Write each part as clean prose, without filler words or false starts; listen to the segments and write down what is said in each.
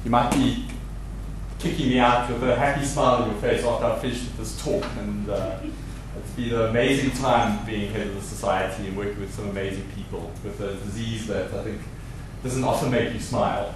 you might be kicking me out with a happy smile on your face after I've finished with this talk. And it's been an amazing time being head of the society and working with some amazing people with a disease that I think doesn't often make you smile.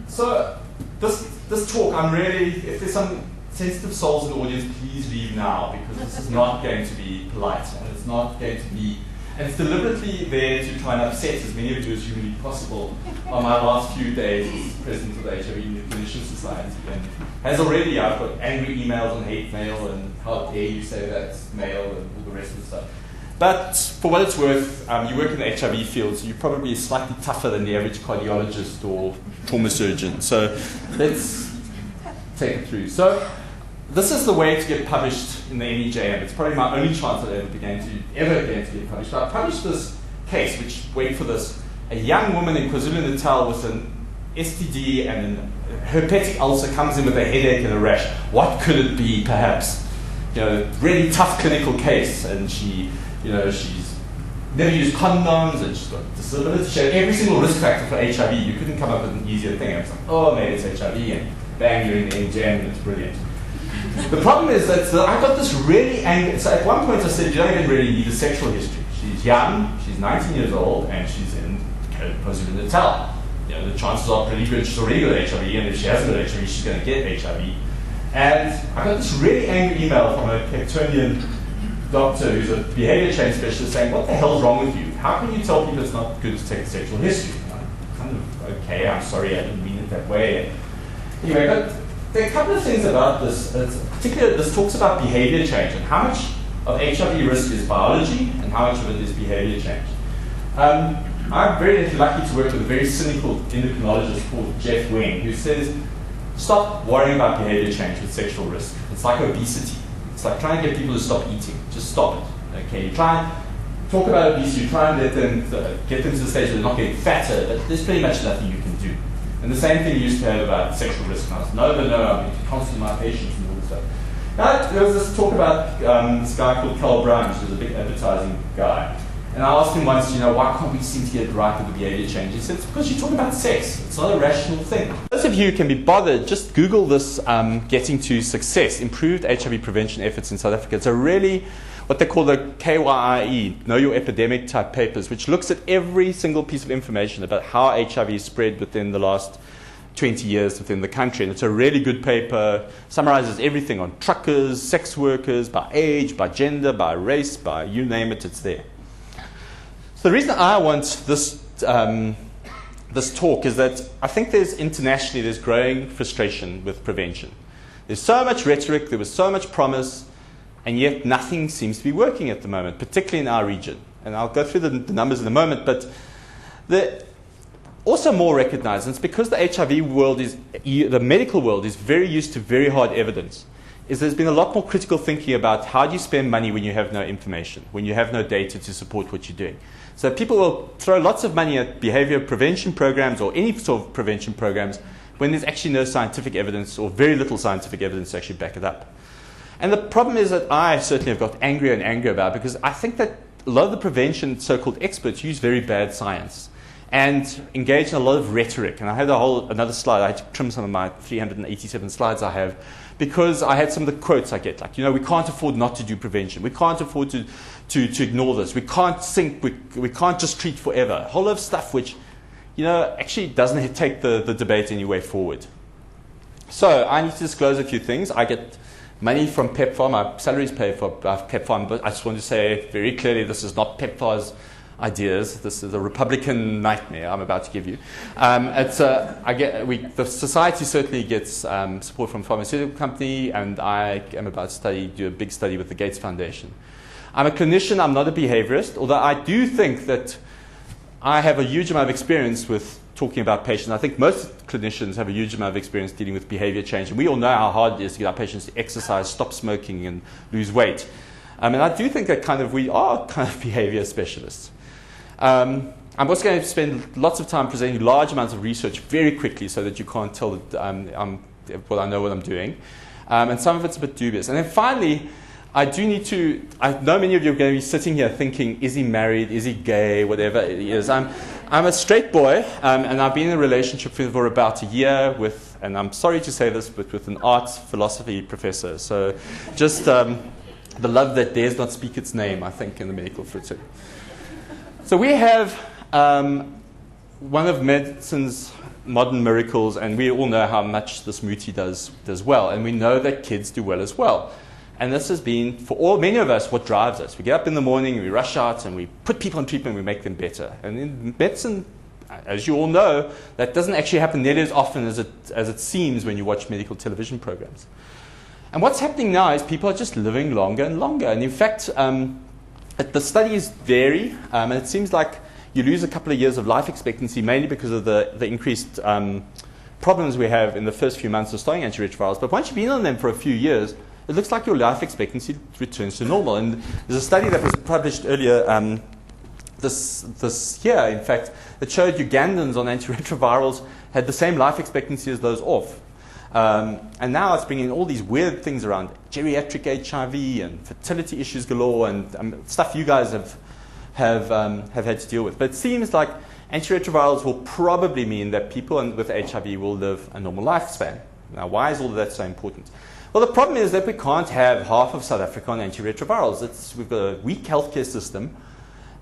So this talk, I'm really, if there's some sensitive souls in the audience, please leave now, because this is not going to be polite, and it's not going to be, and it's deliberately there to try and upset as many of you as humanly possible on my last few days as president of the HIV Clinician Society. And as already, I've got angry emails and hate mail, and how dare you say that's mail, and all the rest of the stuff. But for what it's worth, you work in the HIV field, so you're probably slightly tougher than the average cardiologist or trauma surgeon. So let's take it through. So this is the way to get published in the NEJM. It's probably my only chance I'll ever going to get published. But I published this case, which, wait for this, a young woman in KwaZulu-Natal with an STD and a herpetic ulcer comes in with a headache and a rash. What could it be, perhaps? Really tough clinical case, and she's never used condoms, and she's got disability. She had every single risk factor for HIV. You couldn't come up with an easier thing. I was like, oh, maybe it's HIV, and bang, you're in the NEJM, and it's brilliant. The problem is that I got this really angry. So at one point I said, you don't even really need a sexual history. She's young, she's 19 years old, and she's in KwaZulu-Natal. The chances are pretty good she's already got HIV, and if she hasn't got HIV, she's going to get HIV. And I got this really angry email from a Cape Townian doctor who's a behavior change specialist saying, what the hell's wrong with you? How can you tell people it's not good to take a sexual history? And I'm kind of, okay, I'm sorry, I didn't mean it that way. Anyway, but there are a couple of things about this. Particularly, this talks about behavior change and how much of HIV risk is biology and how much of it is behavior change. I'm very lucky to work with a very cynical endocrinologist called Jeff Wing, who says, stop worrying about behavior change with sexual risk. It's like obesity. It's like trying to get people to stop eating. Just stop it. Okay, you try and talk about obesity, you try and get them to the stage where they're not getting fatter, but there's pretty much nothing you can do. And the same thing you used to have about sexual risk. And I was, no, I'm going to counsel my patients and all this stuff. Now, there was this talk about this guy called Carl Brown, who's a big advertising guy. And I asked him once, why can't we seem to get it right with the behavior change? He said, it's because you're talking about sex. It's not a rational thing. Those of you who can be bothered, just Google this getting to success, improved HIV prevention efforts in South Africa. It's a really, what they call the KYIE, Know Your Epidemic type papers, which looks at every single piece of information about how HIV is spread within the last 20 years within the country. And it's a really good paper, summarizes everything on truckers, sex workers, by age, by gender, by race, by you name it, it's there. So the reason I want this talk is that I think there's growing frustration with prevention. There's so much rhetoric, there was so much promise, and yet nothing seems to be working at the moment, particularly in our region. And I'll go through the numbers in a moment, but also more recognized, and it's because the HIV world the medical world is very used to very hard evidence, is there's been a lot more critical thinking about how do you spend money when you have no information, when you have no data to support what you're doing. So people will throw lots of money at behavior prevention programs or any sort of prevention programs when there's actually no scientific evidence or very little scientific evidence to actually back it up. And the problem is that I certainly have got angrier and angrier about it, because I think that a lot of the prevention so-called experts use very bad science and engage in a lot of rhetoric. And I had another slide. I had to trim some of my 387 slides I have, because I had some of the quotes I get, like, we can't afford not to do prevention. We can't afford to ignore this. We can't think. We can't just treat forever. A whole lot of stuff which, actually doesn't take the debate any way forward. So I need to disclose a few things. I get money from PEPFAR. My salary is paid for by PEPFAR, but I just want to say very clearly this is not PEPFAR's ideas. This is a Republican nightmare I'm about to give you. The society certainly gets support from a pharmaceutical company, and I am about to do a big study with the Gates Foundation. I'm a clinician, I'm not a behaviorist, although I do think that I have a huge amount of experience with talking about patients. I think most clinicians have a huge amount of experience dealing with behavior change, and we all know how hard it is to get our patients to exercise, stop smoking, and lose weight. And I do think that we are kind of behavior specialists. I'm also going to spend lots of time presenting large amounts of research very quickly so that you can't tell that I know what I'm doing. And some of it's a bit dubious. And then finally, I know many of you are going to be sitting here thinking, is he married, is he gay, whatever it is. I'm I'm a straight boy, and I've been in a relationship for about a year with, and I'm sorry to say this, but with an arts philosophy professor. So just the love that dares not speak its name, I think, in the medical fraternity. So we have one of medicine's modern miracles, and we all know how much this muti does well, and we know that kids do well as well. And this has been, for many of us, what drives us. We get up in the morning, we rush out, and we put people on treatment, we make them better. And in medicine, as you all know, that doesn't actually happen nearly as often as it seems when you watch medical television programs. And what's happening now is people are just living longer and longer. And in fact, the studies vary, and it seems like you lose a couple of years of life expectancy, mainly because of the increased problems we have in the first few months of starting antiretrovirals. But once you've been on them for a few years, it looks like your life expectancy returns to normal. And there's a study that was published earlier this year, in fact, that showed Ugandans on antiretrovirals had the same life expectancy as those off. And now it's bringing all these weird things around geriatric HIV and fertility issues galore and stuff you guys have had to deal with. But it seems like antiretrovirals will probably mean that people with HIV will live a normal lifespan. Now, why is all of that so important? Well, the problem is that we can't have half of South Africa on antiretrovirals. We've got a weak healthcare system,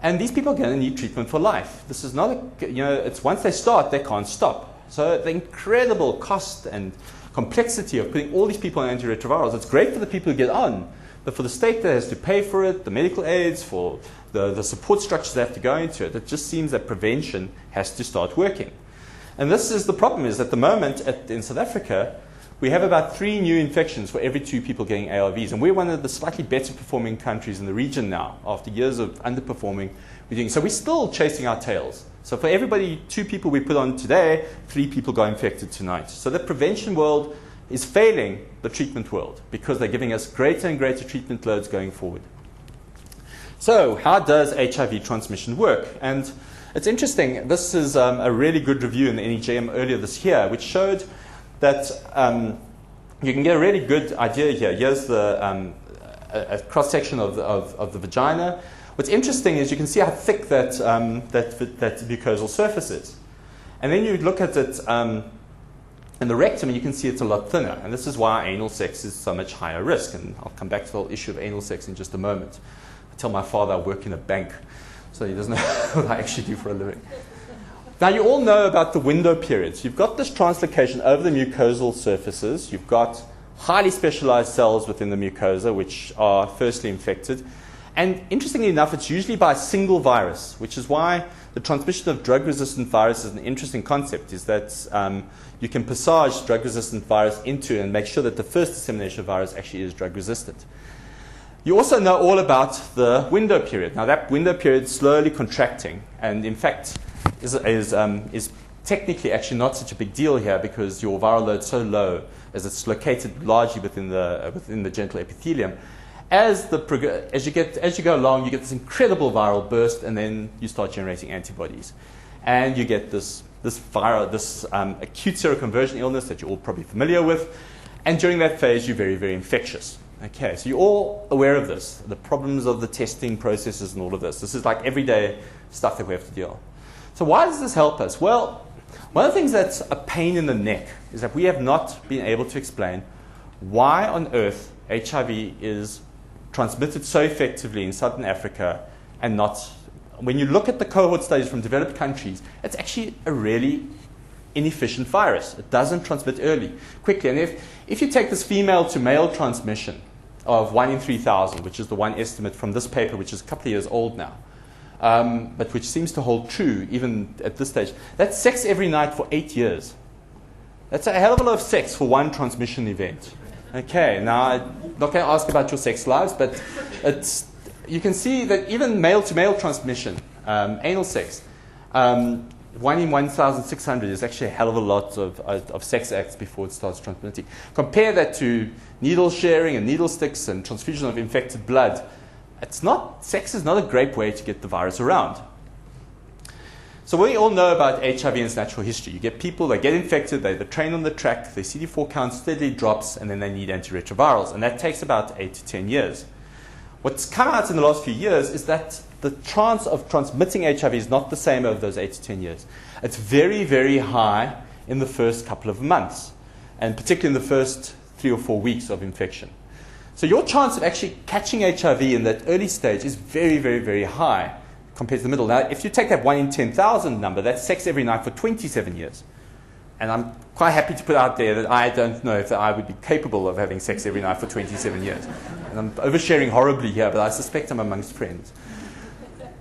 and these people are going to need treatment for life. This is not it's once they start, they can't stop. So the incredible cost and complexity of putting all these people on antiretrovirals, it's great for the people who get on, but for the state that has to pay for it, the medical aids, for the support structures that have to go into it, it just seems that prevention has to start working. And this is the problem, is at the moment in South Africa, we have about 3 new infections for every 2 people getting ARVs. And we're one of the slightly better performing countries in the region now. After years of underperforming, so we're still chasing our tails. So for everybody 2 people we put on today, 3 people got infected tonight. So the prevention world is failing the treatment world because they're giving us greater and greater treatment loads going forward. So how does HIV transmission work? And it's interesting. This is a really good review in the NEJM earlier this year, which showed that you can get a really good idea here. Here's a cross-section of the vagina. What's interesting is you can see how thick that mucosal surface is. And then you look at it in the rectum, and you can see it's a lot thinner. And this is why anal sex is so much higher risk. And I'll come back to the whole issue of anal sex in just a moment. I tell my father I work in a bank, so he doesn't know what I actually do for a living. Now, you all know about the window periods. You've got this translocation over the mucosal surfaces. You've got highly specialized cells within the mucosa, which are firstly infected. And interestingly enough, it's usually by a single virus, which is why the transmission of drug-resistant virus is an interesting concept, is that you can passage drug-resistant virus into and make sure that the first dissemination of virus actually is drug-resistant. You also know all about the window period. Now, that window period is slowly contracting, and in fact, is technically actually not such a big deal here because your viral load is so low, as it's located largely within the genital epithelium. As you go along, you get this incredible viral burst, and then you start generating antibodies, and you get this acute seroconversion illness that you're all probably familiar with. And during that phase, you're very, very infectious. Okay, so you're all aware of this, the problems of the testing processes and all of this. This is like everyday stuff that we have to deal with. So why does this help us? Well, one of the things that's a pain in the neck is that we have not been able to explain why on earth HIV is transmitted so effectively in Southern Africa and not, when you look at the cohort studies from developed countries, it's actually a really inefficient virus. It doesn't transmit quickly. And if you take this female to male transmission of 1 in 3,000, which is the one estimate from this paper, which is a couple of years old now, but which seems to hold true even at this stage, that's sex every night for 8 years. That's a hell of a lot of sex for one transmission event. Okay, now I'm not going to ask about your sex lives, but you can see that even male-to-male transmission, anal sex, 1 in 1,600 is actually a hell of a lot of sex acts before it starts transmitting. Compare that to needle sharing and needle sticks and transfusion of infected blood. Sex is not a great way to get the virus around. So we all know about HIV in its natural history. You get people, they get infected, they train on the track, their CD4 count steadily drops, and then they need antiretrovirals. And that takes about 8 to 10 years. What's come out in the last few years is that the chance of transmitting HIV is not the same over those 8 to 10 years. It's very, very high in the first couple of months, and particularly in the first 3 or 4 weeks of infection. So your chance of actually catching HIV in that early stage is very, very, very high compared to the middle. Now, if you take that 1 in 10,000 number, that's sex every night for 27 years. And I'm quite happy to put out there that I don't know if I would be capable of having sex every night for 27 years. And I'm oversharing horribly here, but I suspect I'm amongst friends.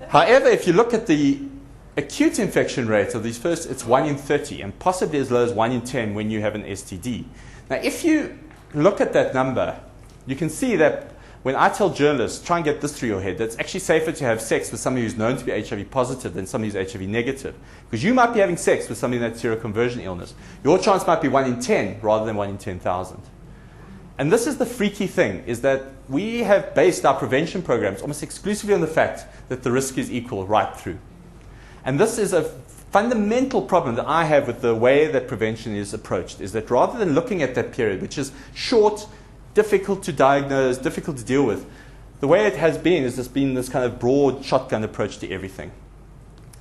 However, if you look at the acute infection rate of these first, it's 1 in 30, and possibly as low as 1 in 10 when you have an STD. Now, if you look at that number, you can see that when I tell journalists, try and get this through your head, that it's actually safer to have sex with somebody who's known to be HIV positive than somebody who's HIV negative. Because you might be having sex with somebody that's seroconversion illness. Your chance might be 1 in 10 rather than 1 in 10,000. And this is the freaky thing, is that we have based our prevention programs almost exclusively on the fact that the risk is equal right through. And this is a fundamental problem that I have with the way that prevention is approached, is that rather than looking at that period, which is short, difficult to diagnose, difficult to deal with, the way it has been is there's been this kind of broad shotgun approach to everything.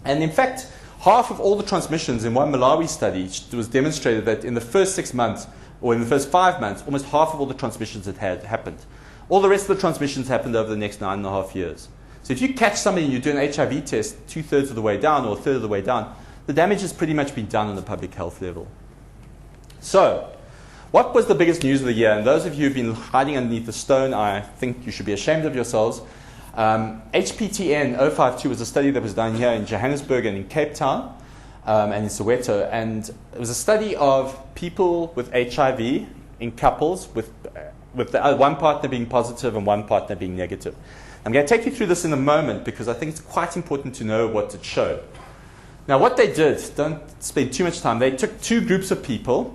And in fact, half of all the transmissions in one Malawi study, it was demonstrated that in the first 6 months, or in the first 5 months, almost half of all the transmissions had happened. All the rest of the transmissions happened over the next 9.5 years. So if you catch somebody and you do an HIV test 2/3 of the way down or 1/3 of the way down, the damage has pretty much been done on the public health level. So, what was the biggest news of the year? And those of you who've been hiding underneath the stone, I think you should be ashamed of yourselves. HPTN 052 was a study that was done here in Johannesburg and in Cape Town and in Soweto. And it was a study of people with HIV in couples with one partner being positive and one partner being negative. I'm going to take you through this in a moment because I think it's quite important to know what it showed. Now, what they did, don't spend too much time, they took 2 groups of people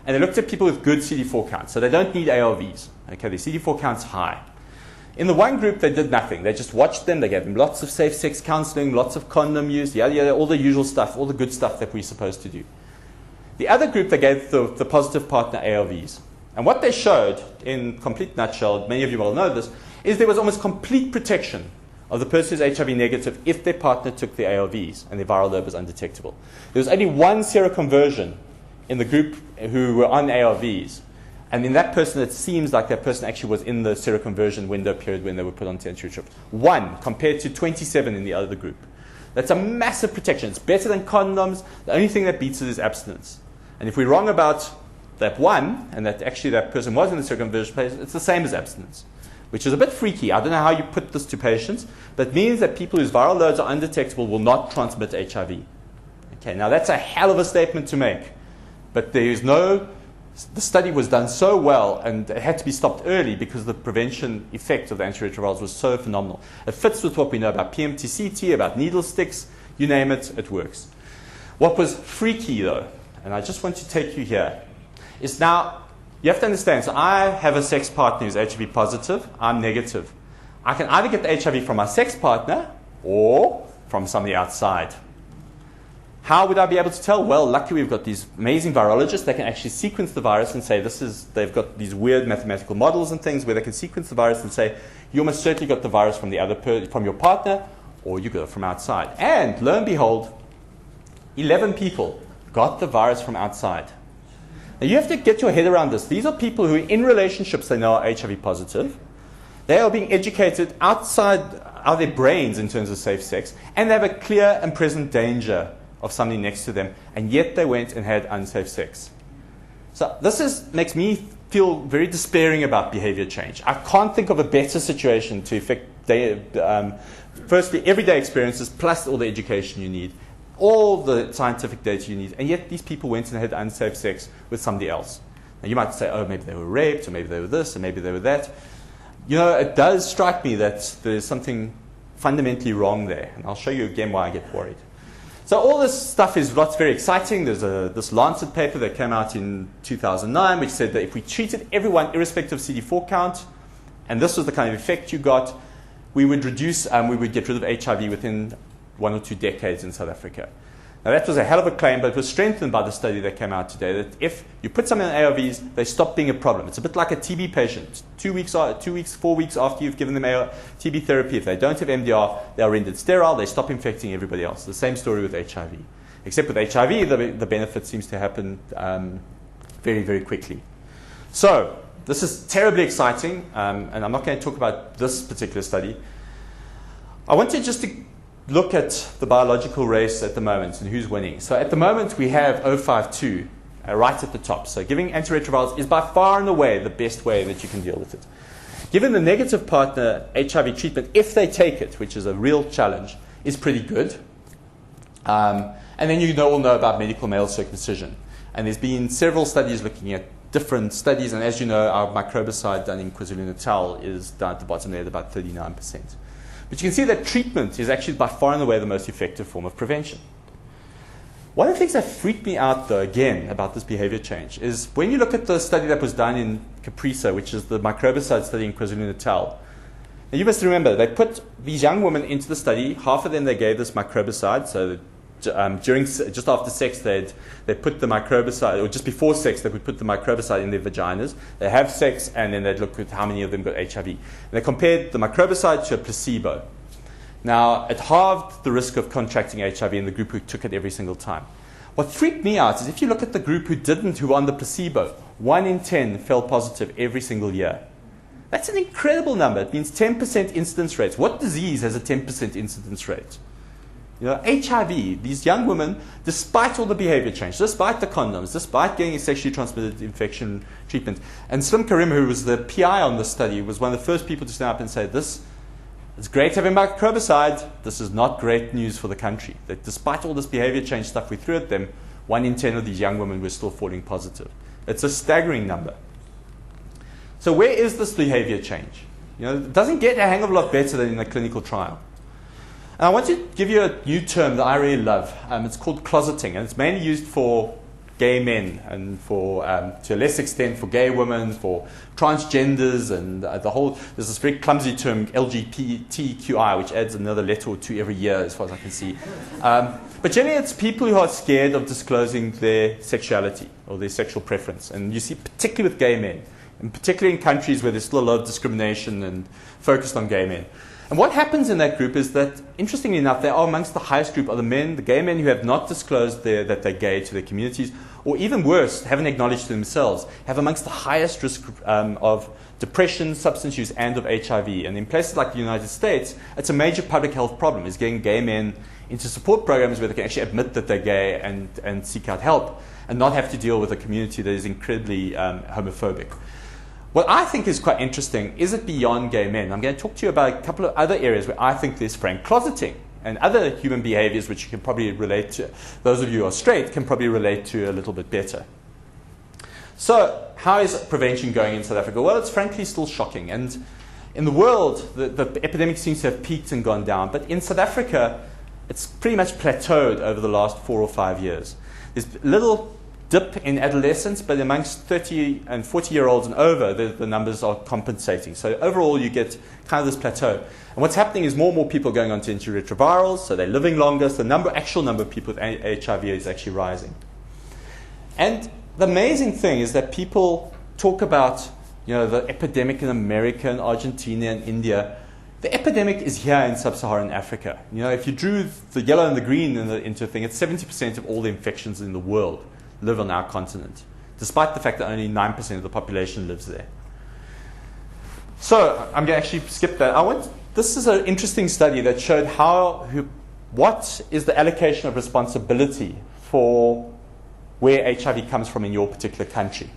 and they looked at people with good CD4 counts. So they don't need ARVs. Okay, their CD4 count's high. In the one group, they did nothing. They just watched them. They gave them lots of safe sex counseling, lots of condom use, all the usual stuff, all the good stuff that we're supposed to do. The other group, they gave the positive partner ARVs. And what they showed, in complete nutshell, many of you will know this, is there was almost complete protection of the person who's HIV negative if their partner took the ARVs and their viral load was undetectable. There was only one seroconversion in the group who were on ARVs. And in that person, it seems like that person actually was in the seroconversion window period when they were put on antiretrovirals. 1 compared to 27 in the other group. That's a massive protection. It's better than condoms. The only thing that beats it is abstinence. And if we're wrong about that 1, and that actually that person was in the seroconversion phase, it's the same as abstinence, which is a bit freaky. I don't know how you put this to patients, but it means that people whose viral loads are undetectable will not transmit HIV. Okay, now that's a hell of a statement to make. But there is the study was done so well and it had to be stopped early because the prevention effect of the antiretrovirals was so phenomenal. It fits with what we know about PMTCT, about needle sticks, you name it, it works. What was freaky though, and I just want to take you here, is now, you have to understand, so I have a sex partner who's HIV positive, I'm negative. I can either get the HIV from my sex partner or from somebody outside. How would I be able to tell? Well, luckily we've got these amazing virologists that can actually sequence the virus and say they've got these weird mathematical models and things where they can sequence the virus and say, you almost certainly got the virus from from your partner or you got it from outside. And lo and behold, 11 people got the virus from outside. Now you have to get your head around this. These are people who in relationships they know are HIV positive. They are being educated outside of their brains in terms of safe sex, and they have a clear and present danger of somebody next to them, and yet they went and had unsafe sex. So this makes me feel very despairing about behavior change. I can't think of a better situation to affect firstly everyday experiences plus all the education you need, all the scientific data you need, and yet these people went and had unsafe sex with somebody else. Now you might say, oh, maybe they were raped, or maybe they were this, or maybe they were that. You know, it does strike me that there's something fundamentally wrong there, and I'll show you again why I get worried. So all this stuff is lots very exciting. There's this Lancet paper that came out in 2009 which said that if we treated everyone irrespective of CD4 count, and this was the kind of effect you got, we would get rid of HIV within 1 or 2 decades in South Africa. Now that was a hell of a claim, but it was strengthened by the study that came out today, that if you put something on ARVs, they stop being a problem. It's a bit like a TB patient. 4 weeks after you've given them TB therapy, if they don't have MDR, they are rendered sterile, they stop infecting everybody else. The same story with HIV. Except with HIV, the benefit seems to happen very, very quickly. So this is terribly exciting, and I'm not going to talk about this particular study. I want you just to look at the biological race at the moment and who's winning. So at the moment, we have 052 right at the top. So giving antiretrovirals is by far and away the best way that you can deal with it. Given the negative partner HIV treatment, if they take it, which is a real challenge, is pretty good. And then you all know about medical male circumcision. And there's been several studies looking at different studies. And as you know, our microbicide done in KwaZulu-Natal is down at the bottom there at about 39%. But you can see that treatment is actually by far and away the most effective form of prevention. One of the things that freaked me out, though, again, about this behavior change is when you look at the study that was done in Caprisa, which is the microbicide study in KwaZulu-Natal. Now, you must remember, they put these young women into the study. Half of them they gave this microbicide. So just after sex, they put the microbicide, or just before sex, they would put the microbicide in their vaginas. They have sex, and then they'd look at how many of them got HIV. And they compared the microbicide to a placebo. Now, it halved the risk of contracting HIV in the group who took it every single time. What freaked me out is if you look at the group who didn't, who were on the placebo, 1 in 10 fell positive every single year. That's an incredible number. It means 10% incidence rates. What disease has a 10% incidence rate? HIV, these young women, despite all the behavior change, despite the condoms, despite getting a sexually transmitted infection treatment, and Slim Karim, who was the PI on the study, was one of the first people to stand up and say, it's great having microbicide. This is not great news for the country. That despite all this behavior change stuff we threw at them, 1 in 10 of these young women were still falling positive. It's a staggering number. So where is this behavior change? It doesn't get a hang of a lot better than in a clinical trial. And I want to give you a new term that I really love. It's called closeting, and it's mainly used for gay men and for, to a less extent, for gay women, for transgenders, and there's this very clumsy term, LGBTQI, which adds another letter or two every year, as far as I can see. But generally, it's people who are scared of disclosing their sexuality or their sexual preference. And you see, particularly with gay men, and particularly in countries where there's still a lot of discrimination and focused on gay men. And what happens in that group is that, interestingly enough, they are amongst the highest group are the gay men who have not disclosed that they're gay to their communities, or even worse, haven't acknowledged to themselves, have amongst the highest risk of depression, substance use, and of HIV. And in places like the United States, it's a major public health problem, is getting gay men into support programs where they can actually admit that they're gay and seek out help, and not have to deal with a community that is incredibly homophobic. What I think is quite interesting is it beyond gay men. I'm going to talk to you about a couple of other areas where I think there's frank closeting and other human behaviors which you can probably relate to. Those of you who are straight can probably relate to a little bit better. So how is prevention going in South Africa? Well, it's frankly still shocking. And in the world, the epidemic seems to have peaked and gone down. But in South Africa, it's pretty much plateaued over the last 4 or 5 years. There's little dip in adolescents, but amongst 30 and 40-year-olds and over, the numbers are compensating. So overall, you get kind of this plateau. And what's happening is more and more people are going on to antiretrovirals, so they're living longer. So the actual number of people with HIV is actually rising. And the amazing thing is that people talk about the epidemic in America and Argentina and India. The epidemic is here in Sub Saharan Africa. If you drew the yellow and the green into a thing, it's 70% of all the infections in the world live on our continent, despite the fact that only 9% of the population lives there. So I'm going to actually skip that. This is an interesting study that showed what is the allocation of responsibility for where HIV comes from in your particular country.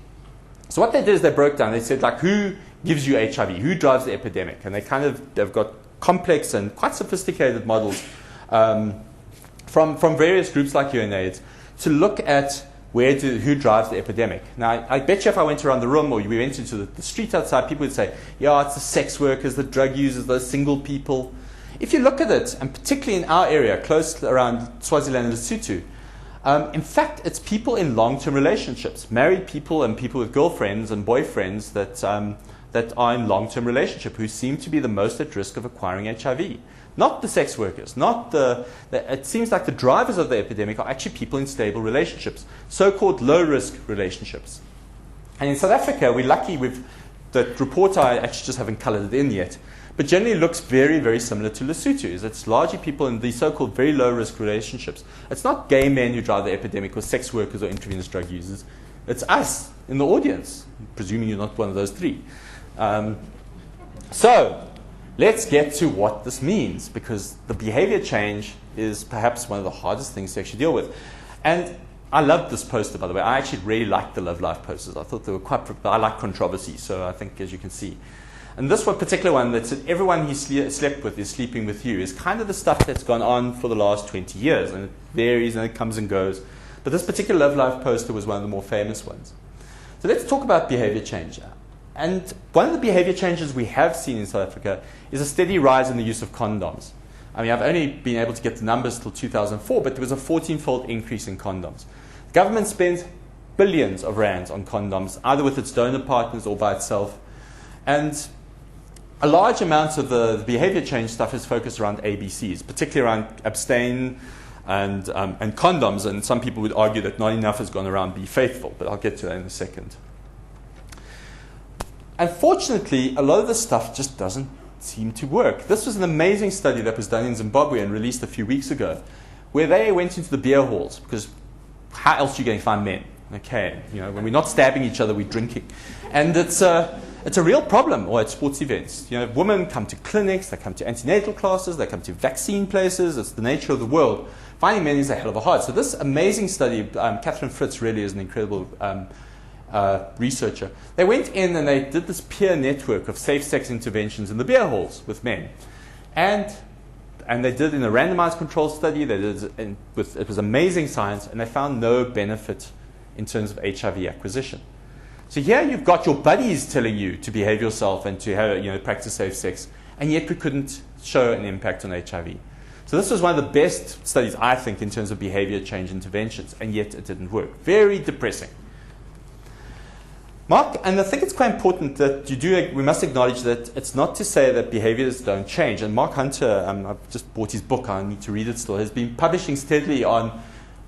So what they did is they broke down. They said, who gives you HIV? Who drives the epidemic? And they've got complex and quite sophisticated models from various groups like UNAIDS to look at who drives the epidemic. Now, I bet you if I went around the room or we went into the street outside, people would say, it's the sex workers, the drug users, those single people. If you look at it, and particularly in our area, close around Swaziland and Lesotho, in fact, it's people in long-term relationships, married people and people with girlfriends and boyfriends that that are in long-term relationship who seem to be the most at risk of acquiring HIV. Not the sex workers, it seems like the drivers of the epidemic are actually people in stable relationships, so-called low-risk relationships. And in South Africa, we're lucky with the report. I actually just haven't colored it in yet, but generally looks very, very similar to Lesotho's. It's largely people in these so-called very low-risk relationships. It's not gay men who drive the epidemic or sex workers or intravenous drug users. It's us in the audience, presuming you're not one of those three. So let's get to what this means, because the behavior change is perhaps one of the hardest things to actually deal with. And I loved this poster, by the way. I actually really liked the Love Life posters. I thought they were I like controversy, so I think, as you can see. And this one particular one that said everyone he slept with is sleeping with you is kind of the stuff that's gone on for the last 20 years. And it varies and it comes and goes. But this particular Love Life poster was one of the more famous ones. So let's talk about behavior change. And one of the behavior changes we have seen in South Africa is a steady rise in the use of condoms. I mean, I've only been able to get the numbers till 2004, but there was a 14-fold increase in condoms. The government spends billions of rands on condoms, either with its donor partners or by itself. And a large amount of the behavior change stuff is focused around ABCs, particularly around abstain and condoms. And some people would argue that not enough has gone around be faithful, but I'll get to that in a second. Unfortunately, a lot of this stuff just doesn't seem to work. This was an amazing study that was done in Zimbabwe and released a few weeks ago, where they went into the beer halls, because how else are you going to find men? Okay, when we're not stabbing each other, we're drinking. And it's a real problem, or at sports events. Women come to clinics, they come to antenatal classes, they come to vaccine places. It's the nature of the world. Finding men is a hell of a hard. So this amazing study, Catherine Fritz really is an incredible researcher. They went in and they did this peer network of safe sex interventions in the beer halls with men. And they did in a randomized control study. It was amazing science, and they found no benefit in terms of HIV acquisition. So here you've got your buddies telling you to behave yourself and to have, practice safe sex, and yet we couldn't show an impact on HIV. So this was one of the best studies, I think, in terms of behavior change interventions, and yet it didn't work. Very depressing. Mark, and I think it's quite important that we must acknowledge that it's not to say that behaviors don't change. And Mark Hunter, I've just bought his book, I need to read it still, has been publishing steadily on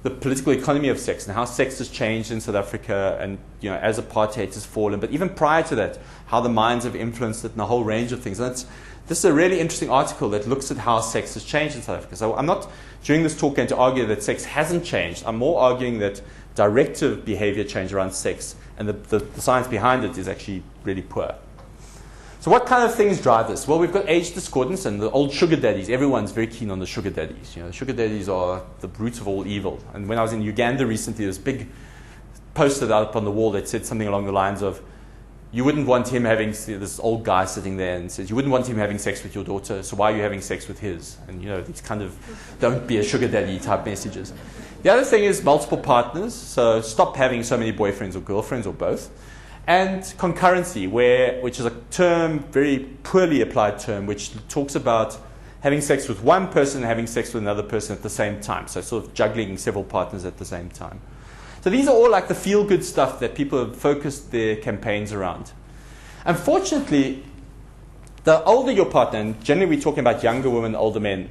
the political economy of sex and how sex has changed in South Africa, and as apartheid has fallen, but even prior to that, how the minds have influenced it and a whole range of things. And this is a really interesting article that looks at how sex has changed in South Africa. So I'm not, during this talk, going to argue that sex hasn't changed. I'm more arguing that directive behavior change around sex and the science behind it is actually really poor. So what kind of things drive this? Well, we've got age discordance and the old sugar daddies. Everyone's very keen on the sugar daddies. The sugar daddies are the root of all evil. And when I was in Uganda recently, there was a big poster up on the wall that said something along the lines of, you wouldn't want him having, this old guy sitting there and says, you wouldn't want him having sex with your daughter, so why are you having sex with his? And these kind of don't be a sugar daddy type messages. The other thing is multiple partners, so stop having so many boyfriends or girlfriends or both. And concurrency, which is a term, very poorly applied term, which talks about having sex with one person and having sex with another person at the same time. So sort of juggling several partners at the same time. So these are all like the feel-good stuff that people have focused their campaigns around. Unfortunately, the older your partner, and generally we're talking about younger women, older men,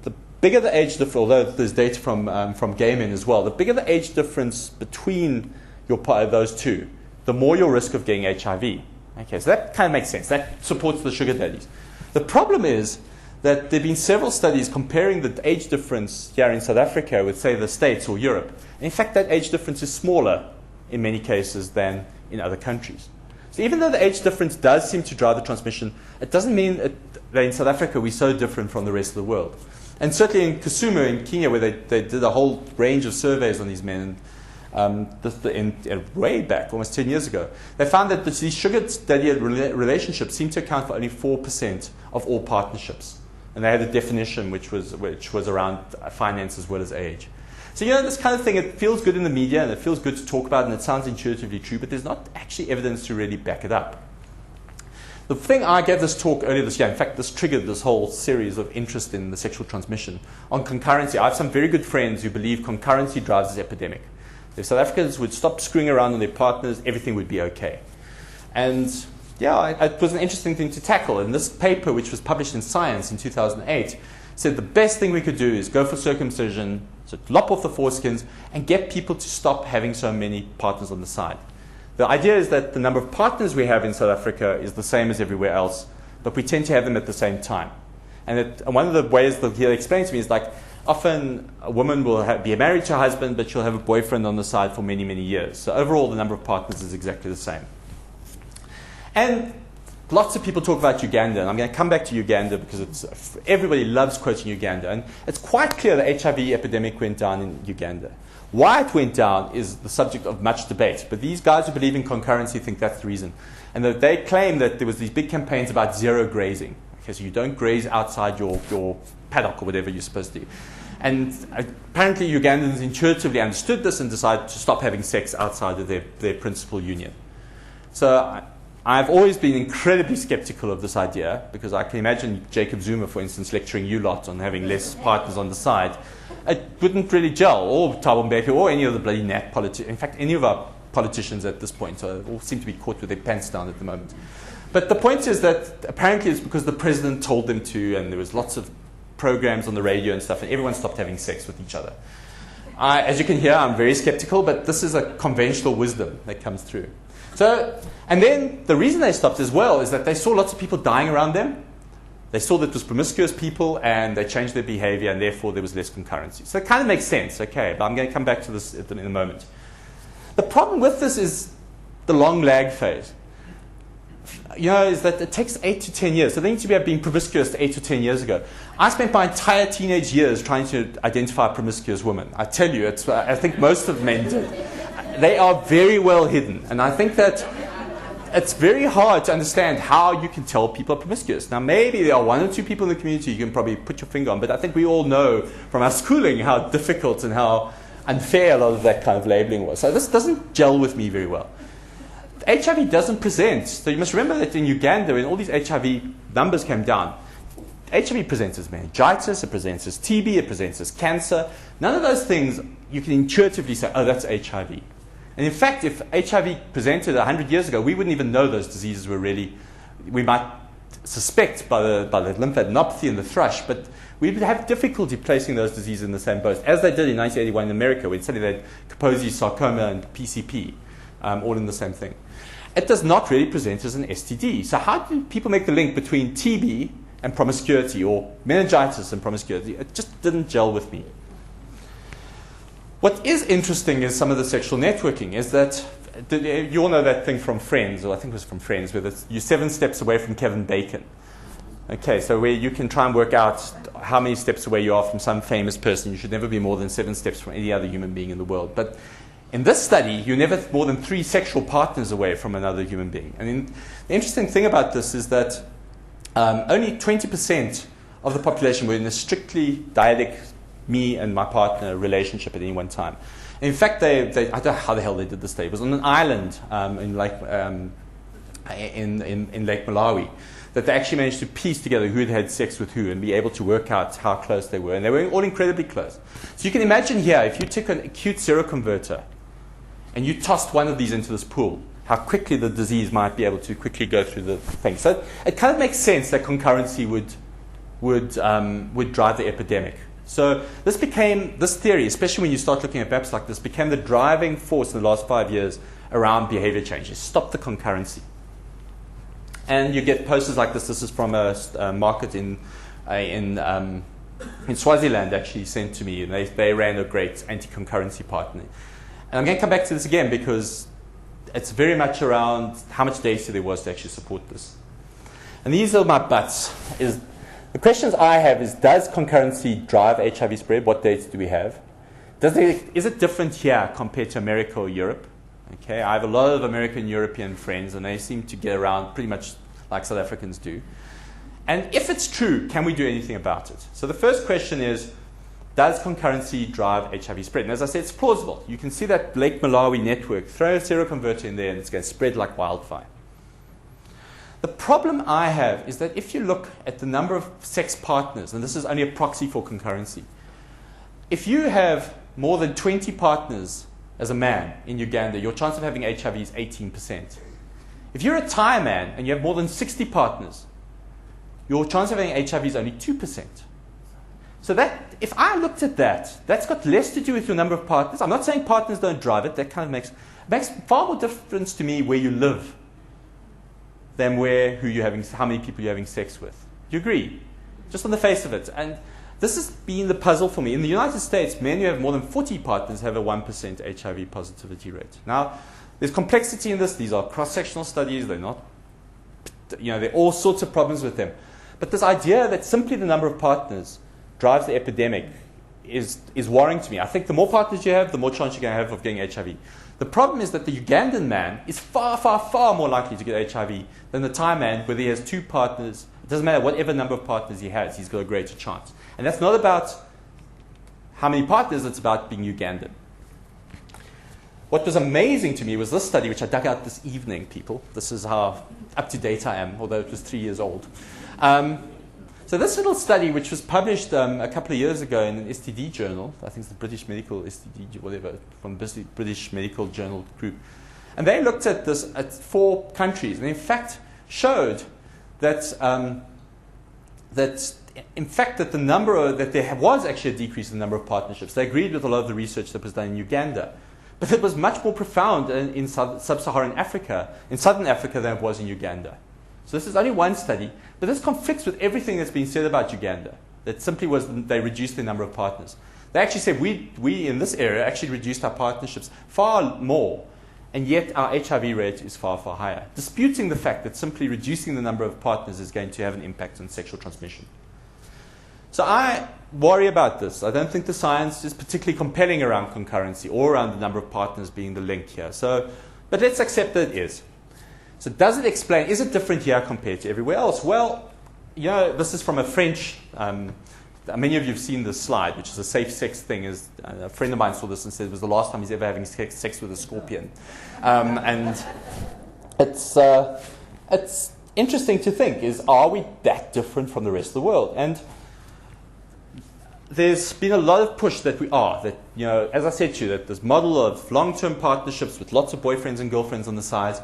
the bigger the age difference, although there's data from gay men as well, the bigger the age difference between those two, the more your risk of getting HIV. Okay, so that kind of makes sense. That supports the sugar daddies. The problem is that there have been several studies comparing the age difference here in South Africa with, say, the States or Europe. And in fact, that age difference is smaller in many cases than in other countries. So even though the age difference does seem to drive the transmission, it doesn't mean that in South Africa we're so different from the rest of the world. And certainly in Kisumu in Kenya, where they did a whole range of surveys on these men, way back, almost 10 years ago, they found that these sugar daddy relationships seem to account for only 4% of all partnerships. And they had a definition which was around finance as well as age. So this kind of thing, it feels good in the media and it feels good to talk about and it sounds intuitively true, but there's not actually evidence to really back it up. The thing I gave this talk earlier this year, in fact, this triggered this whole series of interest in the sexual transmission. On concurrency, I have some very good friends who believe concurrency drives this epidemic. If South Africans would stop screwing around on their partners, everything would be okay. And yeah, it was an interesting thing to tackle. And this paper, which was published in Science in 2008, said the best thing we could do is go for circumcision, so lop off the foreskins, and get people to stop having so many partners on the side. The idea is that the number of partners we have in South Africa is the same as everywhere else, but we tend to have them at the same time. And one of the ways that he'll explain to me is like, often a woman will be married to a husband, but she'll have a boyfriend on the side for many, many years. So overall, the number of partners is exactly the same. And lots of people talk about Uganda, and I'm going to come back to Uganda because everybody loves quoting Uganda. And it's quite clear the HIV epidemic went down in Uganda. Why it went down is the subject of much debate. But these guys who believe in concurrency think that's the reason. And that they claim that there was these big campaigns about zero grazing. Okay, so you don't graze outside your paddock or whatever you're supposed to. And apparently Ugandans intuitively understood this and decided to stop having sex outside of their principal union. So I've always been incredibly skeptical of this idea because I can imagine Jacob Zuma, for instance, lecturing you lot on having less partners on the side. It wouthouldn't really gel, or Thabo Mbeki, or any of the bloody NAT politicians. In fact, any of our politicians at this point all seem to be caught with their pants down at the moment. But the point is that apparently it's because the president told them to, and there was lots of programs on the radio and stuff, and everyone stopped having sex with each other. As you can hear, I'm very skeptical, but this is a conventional wisdom that comes through. So, and then the reason they stopped as well is that they saw lots of people dying around them. They saw that it was promiscuous people, and they changed their behavior, and therefore there was less concurrency. So it kind of makes sense, okay, but I'm going to come back to this in a moment. The problem with this is the long lag phase. Is that it takes 8 to 10 years. So they need to be being promiscuous 8 to 10 years ago. I spent my entire teenage years trying to identify a promiscuous woman. I tell you, I think most of men did. They are very well hidden. And I think that it's very hard to understand how you can tell people are promiscuous. Now, maybe there are 1 or 2 people in the community you can probably put your finger on, but I think we all know from our schooling how difficult and how unfair a lot of that kind of labeling was. So this doesn't gel with me very well. HIV doesn't present. So you must remember that in Uganda, when all these HIV numbers came down, HIV presents as meningitis, it presents as TB, it presents as cancer. None of those things you can intuitively say, oh, that's HIV. And in fact, if HIV presented 100 years ago, we wouldn't even know those diseases were really, we might suspect by the lymphadenopathy and the thrush, but we would have difficulty placing those diseases in the same boat, as they did in 1981 in America, when suddenly they had Kaposi's sarcoma and PCP, all in the same thing. It does not really present as an STD. So how do people make the link between TB and promiscuity, or meningitis and promiscuity? It just didn't gel with me. What is interesting is some of the sexual networking, is that you all know that thing from Friends, or I think it was from Friends, where you're 7 steps away from Kevin Bacon. Okay, so where you can try and work out how many steps away you are from some famous person. You should never be more than 7 steps from any other human being in the world. But in this study, you're never more than 3 sexual partners away from another human being. And the interesting thing about this is that only 20% of the population were in a strictly dyadic me and my partner relationship at any one time. In fact, I don't know how the hell they did this study. It was on an island in Lake Malawi that they actually managed to piece together who had had sex with who and be able to work out how close they were. And they were all incredibly close. So you can imagine here, if you took an acute seroconverter and you tossed one of these into this pool, how quickly the disease might be able to quickly go through the thing. So it kind of makes sense that concurrency would drive the epidemic. So this theory, especially when you start looking at maps like this, became the driving force in the last 5 years around behavior changes. Stop the concurrency. And you get posters like this. This is from a market in Swaziland, actually sent to me. And they ran a great anti-concurrency partner. And I'm going to come back to this again because it's very much around how much data there was to actually support this. And these are my buts. The questions I have is, does concurrency drive HIV spread? What data do we have? Is it different here compared to America or Europe? Okay, I have a lot of American and European friends, and they seem to get around pretty much like South Africans do. And if it's true, can we do anything about it? So the first question is, does concurrency drive HIV spread? And as I said, it's plausible. You can see that Lake Malawi network. Throw a seroconverter in there, and it's going to spread like wildfire. The problem I have is that if you look at the number of sex partners, and this is only a proxy for concurrency, if you have more than 20 partners as a man in Uganda, your chance of having HIV is 18%. If you're a Thai man and you have more than 60 partners, your chance of having HIV is only 2%. So that, if I looked at that, that's got less to do with your number of partners. I'm not saying partners don't drive it. That kind of makes far more difference to me where you live than how many people you're having sex with. Do you agree? Just on the face of it. And this has been the puzzle for me. In the United States, men who have more than 40 partners have a 1% HIV positivity rate. Now, there's complexity in this. These are cross-sectional studies. They're not, there are all sorts of problems with them. But this idea that simply the number of partners drives the epidemic is worrying to me. I think the more partners you have, the more chance you're going to have of getting HIV. The problem is that the Ugandan man is far, far, far more likely to get HIV than the Thai man, whether he has 2 partners. It doesn't matter whatever number of partners he has, he's got a greater chance. And that's not about how many partners, it's about being Ugandan. What was amazing to me was this study, which I dug out this evening, people. This is how up-to-date I am, although it was 3 years old. So this little study, which was published a couple of years ago in an STD journal, I think it's the British Medical STD, whatever, from the British Medical Journal group. And they looked at this at 4 countries, and in fact showed that that there was actually a decrease in the number of partnerships. They agreed with a lot of the research that was done in Uganda. But it was much more profound in Sub-Saharan Africa, in Southern Africa, than it was in Uganda. So this is only one study, but this conflicts with everything that's been said about Uganda. That simply was they reduced the number of partners. They actually said we in this area actually reduced our partnerships far more, and yet our HIV rate is far, far higher, disputing the fact that simply reducing the number of partners is going to have an impact on sexual transmission. So I worry about this. I don't think the science is particularly compelling around concurrency or around the number of partners being the link here. But let's accept that it is. So does it explain, is it different here compared to everywhere else? Well, this is from a French, many of you have seen this slide, which is a safe sex thing. A friend of mine saw this and said it was the last time he's ever having sex with a scorpion. And it's interesting to think, are we that different from the rest of the world? And there's been a lot of push that we are, that, as I said to you, that this model of long-term partnerships with lots of boyfriends and girlfriends on the sides.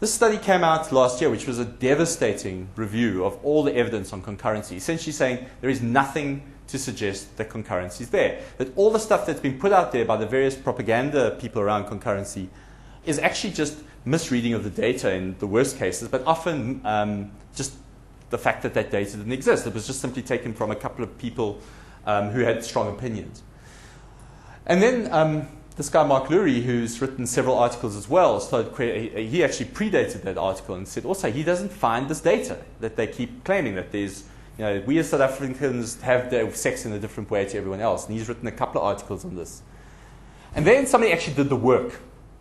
This study came out last year, which was a devastating review of all the evidence on concurrency, essentially saying there is nothing to suggest that concurrency is there. That all the stuff that's been put out there by the various propaganda people around concurrency is actually just misreading of the data in the worst cases, but often just the fact that data didn't exist. It was just simply taken from a couple of people who had strong opinions. And then this guy, Mark Lurie, who's written several articles as well, he actually predated that article and said also he doesn't find this data that they keep claiming that there's, we as South Africans have their sex in a different way to everyone else. And he's written a couple of articles on this. And then somebody actually did the work.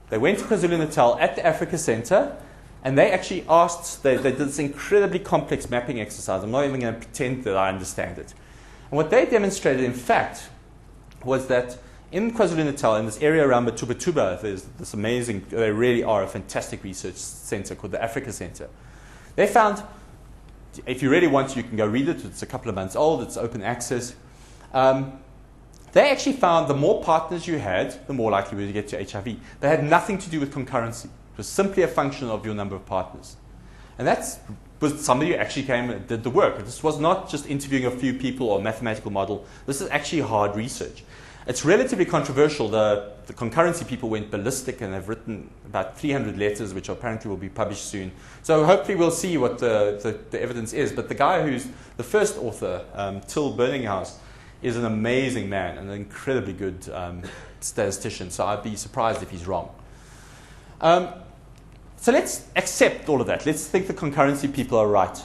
They went to KwaZulu-Natal at the Africa Center, and they actually asked, they did this incredibly complex mapping exercise. I'm not even going to pretend that I understand it. And what they demonstrated, in fact, was that in KwaZulu-Natal, in this area around Matuba, there's this amazing, they really are a fantastic research center called the Africa Center. They found, if you really want to, you can go read it. It's a couple of months old. It's open access. They actually found the more partners you had, the more likely you were to get to HIV. They had nothing to do with concurrency. It was simply a function of your number of partners. And that was somebody who actually came and did the work. This was not just interviewing a few people or a mathematical model. This is actually hard research. It's relatively controversial. The concurrency people went ballistic and have written about 300 letters, which apparently will be published soon. So hopefully we'll see what the evidence is. But the guy who's the first author, Till Burninghouse, is an amazing man and an incredibly good statistician. So I'd be surprised if he's wrong. So let's accept all of that. Let's think the concurrency people are right.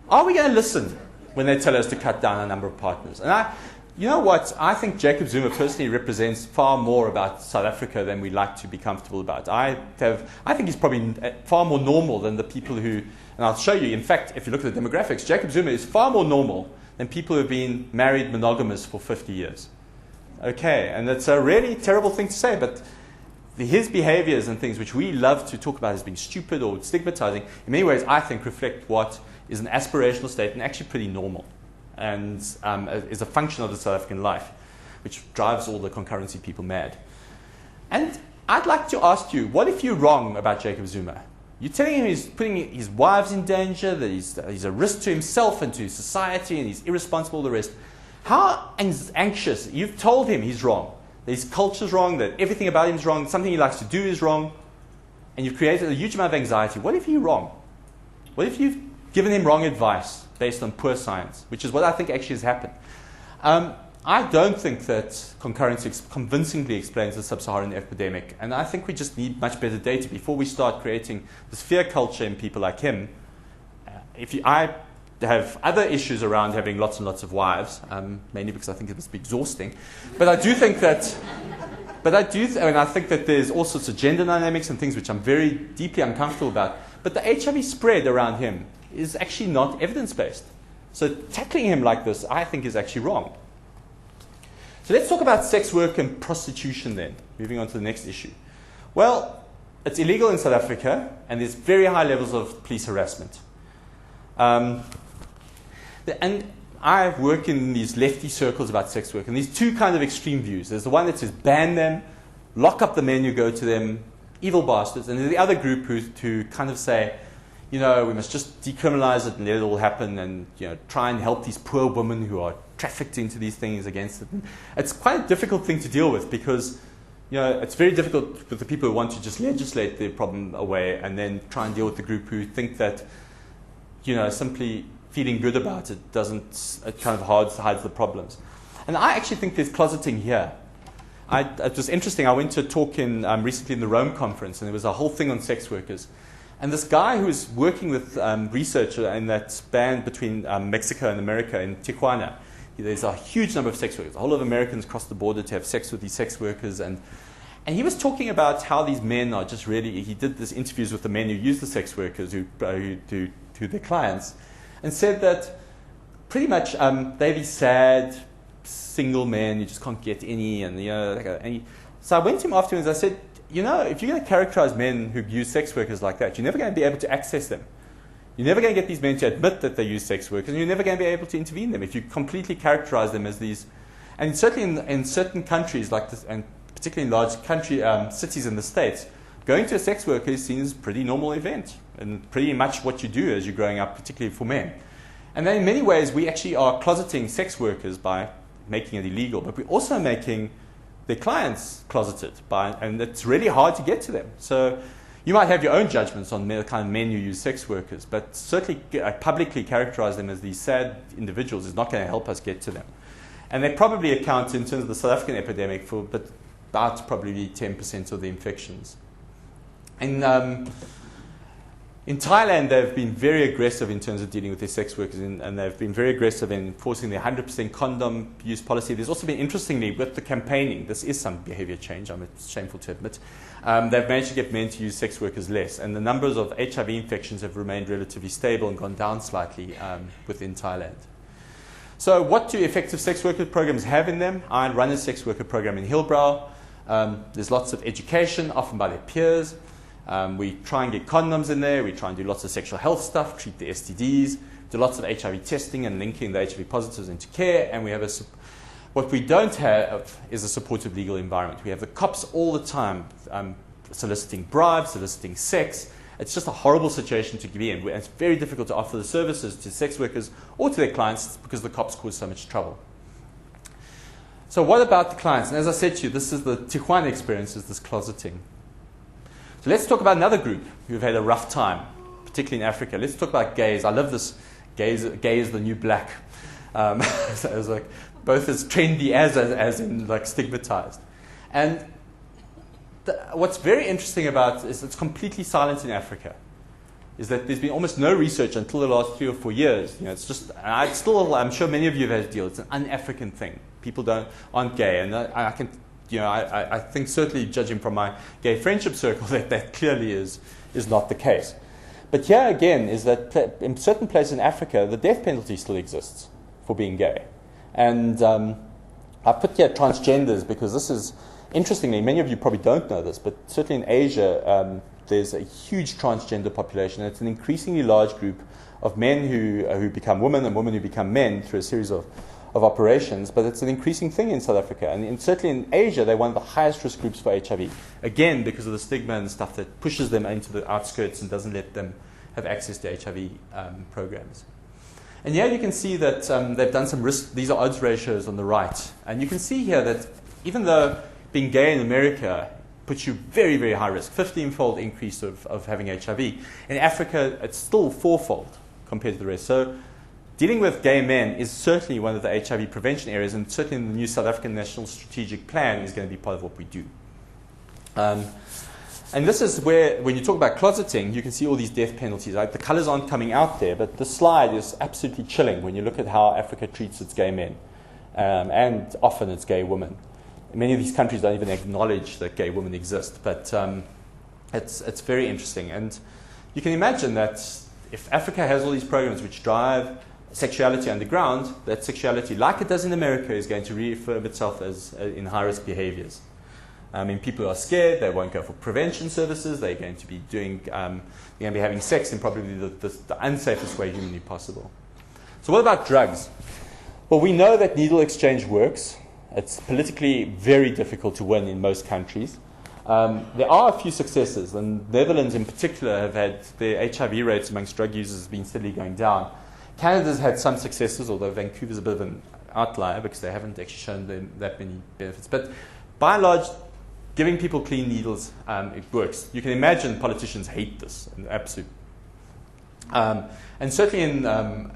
Are we going to listen when they tell us to cut down our number of partners? And you know what? I think Jacob Zuma personally represents far more about South Africa than we like to be comfortable about. I think he's probably far more normal than the people who, and I'll show you, in fact, if you look at the demographics, Jacob Zuma is far more normal than people who have been married monogamous for 50 years. Okay, and it's a really terrible thing to say, but his behaviors and things which we love to talk about as being stupid or stigmatizing, in many ways I think reflect what is an aspirational state and actually pretty normal, and is a function of the South African life, which drives all the concurrency people mad. And I'd like to ask you, what if you're wrong about Jacob Zuma? You're telling him he's putting his wives in danger, that he's a risk to himself and to society, and he's irresponsible, all the rest. How anxious, you've told him he's wrong, that his culture's wrong, that everything about him is wrong, something he likes to do is wrong, and you've created a huge amount of anxiety. What if you're wrong? What if you've given him wrong advice based on poor science, which is what I think actually has happened? I don't think that concurrency convincingly explains the Sub Saharan epidemic, and I think we just need much better data before we start creating this fear culture in people like him. I have other issues around having lots and lots of wives, mainly because I think it must be exhausting. But I do think that, I think that there's all sorts of gender dynamics and things which I'm very deeply uncomfortable about. But the HIV spread around him is actually not evidence-based. So tackling him like this, I think, is actually wrong. So let's talk about sex work and prostitution then, moving on to the next issue. Well, it's illegal in South Africa, and there's very high levels of police harassment. And I work in these lefty circles about sex work, and these two kind of extreme views. There's the one that says ban them, lock up the men who go to them, evil bastards. And there's the other group who kind of say, we must just decriminalize it and let it all happen, and try and help these poor women who are trafficked into these things against it. And it's quite a difficult thing to deal with because it's very difficult with the people who want to just legislate the problem away and then try and deal with the group who think that simply feeling good about it it kind of hides the problems. And I actually think there's closeting here. It was interesting. I went to a talk recently in the Rome conference, and there was a whole thing on sex workers. And this guy who was working with research in that band between Mexico and America in Tijuana, there's a huge number of sex workers. A whole of Americans cross the border to have sex with these sex workers. And he was talking about how these men are just really, he did these interviews with the men who use the sex workers, who do their clients, and said that pretty much they're these sad, single men, you just can't get any. So I went to him afterwards and I said, if you're going to characterize men who use sex workers like that, you're never going to be able to access them. You're never going to get these men to admit that they use sex workers, and you're never going to be able to intervene them if you completely characterize them as these. And certainly in certain countries like this, and particularly in large country cities in the States, going to a sex worker is seen as a pretty normal event and pretty much what you do as you're growing up, particularly for men. And then in many ways, we actually are closeting sex workers by making it illegal, but we're also making their clients closeted, and it's really hard to get to them. So you might have your own judgments on the kind of men who use sex workers, but certainly publicly characterize them as these sad individuals is not going to help us get to them. And they probably account, in terms of the South African epidemic, for about probably 10% of the infections. In Thailand, they've been very aggressive in terms of dealing with their sex workers, and they've been very aggressive in enforcing their 100% condom use policy. There's also been, interestingly, with the campaigning, this is some behavior change, it's shameful to admit. They've managed to get men to use sex workers less, and the numbers of HIV infections have remained relatively stable and gone down slightly within Thailand. So what do effective sex worker programs have in them? I run a sex worker program in Hillbrow. There's lots of education, often by their peers. We try and get condoms in there. We try and do lots of sexual health stuff, treat the STDs, do lots of HIV testing and linking the HIV positives into care. And we have what we don't have is a supportive legal environment. We have the cops all the time soliciting bribes, soliciting sex. It's just a horrible situation to be in. It's very difficult to offer the services to sex workers or to their clients because the cops cause so much trouble. So what about the clients? And as I said to you, this is the Tijuana experience, is this closeting. So let's talk about another group who've had a rough time, particularly in Africa. Let's talk about gays. I love this. Gay is the new black. So it was like both as trendy as in like stigmatized. And what's very interesting about is it's completely silent in Africa. Is that there's been almost no research until the last 3 or 4 years. It's just I'm sure many of you have had to deal. It's an un-African thing. People aren't gay, and I think certainly judging from my gay friendship circle that clearly is not the case. But here again is that in certain places in Africa, the death penalty still exists for being gay. And I put here transgenders because this is, interestingly, many of you probably don't know this, but certainly in Asia, there's a huge transgender population. It's an increasingly large group of men who become women and women who become men through a series of of operations, but it's an increasing thing in South Africa. And certainly in Asia, they're one of the highest risk groups for HIV. Again, because of the stigma and stuff that pushes them into the outskirts and doesn't let them have access to HIV programs. And here you can see that they've done some risk. These are odds ratios on the right. And you can see here that even though being gay in America puts you very, very high risk, 15-fold increase of having HIV, in Africa, it's still 4-fold compared to the rest. So dealing with gay men is certainly one of the HIV prevention areas, and certainly in the new South African National Strategic Plan is going to be part of what we do. And this is where, when you talk about closeting, you can see all these death penalties. Right? The colors aren't coming out there, but the slide is absolutely chilling when you look at how Africa treats its gay men, and often its gay women. Many of these countries don't even acknowledge that gay women exist, but it's very interesting. And you can imagine that if Africa has all these programs which drive sexuality underground, that sexuality, like it does in America, is going to reaffirm itself as in high-risk behaviors. I mean, people are scared, they won't go for prevention services, they're going to be they're going to be having sex in probably the unsafest way humanly possible. So what about drugs? Well, we know that needle exchange works. It's politically very difficult to win in most countries. There are a few successes, and the Netherlands in particular have had their HIV rates amongst drug users been steadily going down. Canada's had some successes, although Vancouver's a bit of an outlier because they haven't actually shown them that many benefits. But by and large, giving people clean needles, it works. You can imagine politicians hate this, absolutely. And certainly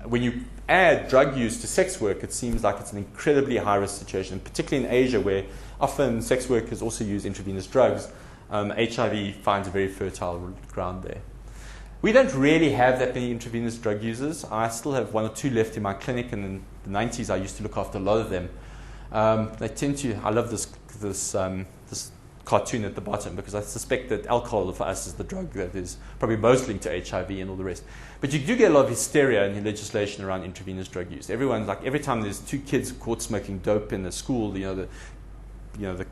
when you add drug use to sex work, it seems like it's an incredibly high-risk situation, particularly in Asia, where often sex workers also use intravenous drugs. HIV finds a very fertile ground there. We don't really have that many intravenous drug users. I still have 1 or 2 left in my clinic, and in the 90s I used to look after a lot of them. They tend to, I love this cartoon at the bottom, because I suspect that alcohol for us is the drug that is probably most linked to HIV and all the rest. But you do get a lot of hysteria in the legislation around intravenous drug use. Everyone's like, every time there's 2 kids caught smoking dope in the school, the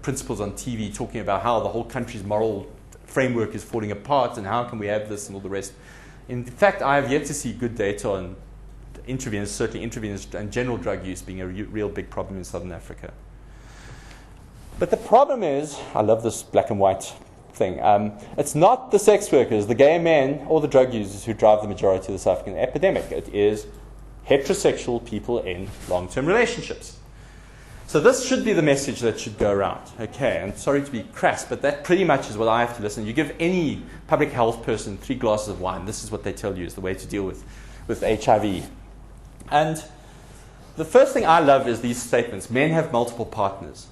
principals on TV talking about how the whole country's moral framework is falling apart and how can we have this and all the rest. In fact, I have yet to see good data on intravenous, certainly intravenous and general drug use being a real big problem in Southern Africa. But the problem is, I love this black and white thing, it's not the sex workers, the gay men, or the drug users who drive the majority of the South African epidemic. It is heterosexual people in long-term relationships. So this should be the message that should go around. Okay, and sorry to be crass, but that pretty much is what I have to listen. You give any public health person 3 glasses of wine, this is what they tell you is the way to deal with HIV. And the first thing I love is these statements. Men have multiple partners.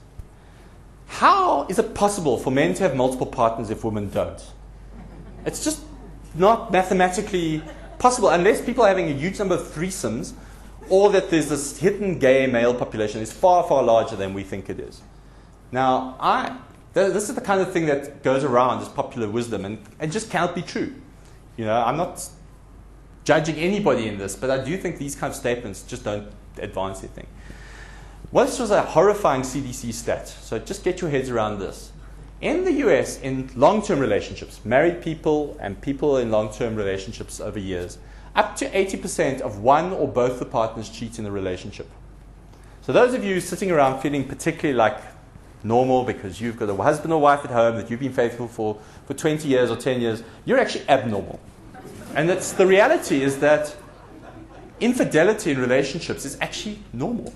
How is it possible for men to have multiple partners if women don't? It's just not mathematically possible unless people are having a huge number of threesomes, or that there's this hidden gay male population that is far, far larger than we think it is. Now, this is the kind of thing that goes around as popular wisdom and just cannot be true. I'm not judging anybody in this, but I do think these kind of statements just don't advance anything. Well, this was a horrifying CDC stat, so just get your heads around this. In the US, in long-term relationships, married people and people in long-term relationships over years, up to 80% of one or both the partners cheat in the relationship. So those of you sitting around feeling particularly like normal because you've got a husband or wife at home that you've been faithful for 20 years or 10 years, you're actually abnormal. And the reality is that infidelity in relationships is actually normal.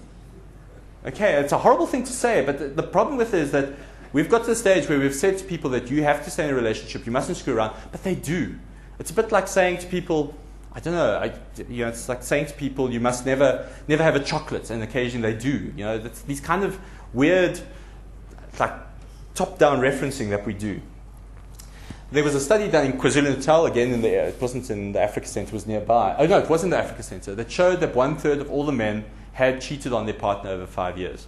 Okay, it's a horrible thing to say, but the problem with it is that we've got to the stage where we've said to people that you have to stay in a relationship, you mustn't screw around, but they do. It's a bit like saying to people, I don't know, it's like saying to people you must never have a chocolate, and occasionally they do. That's these kind of weird, like top-down referencing that we do. There was a study done in KwaZulu-Natal, again, it wasn't in the Africa Center, it was nearby. Oh no, it was in the Africa Center, that showed that 1/3 of all the men had cheated on their partner over 5 years.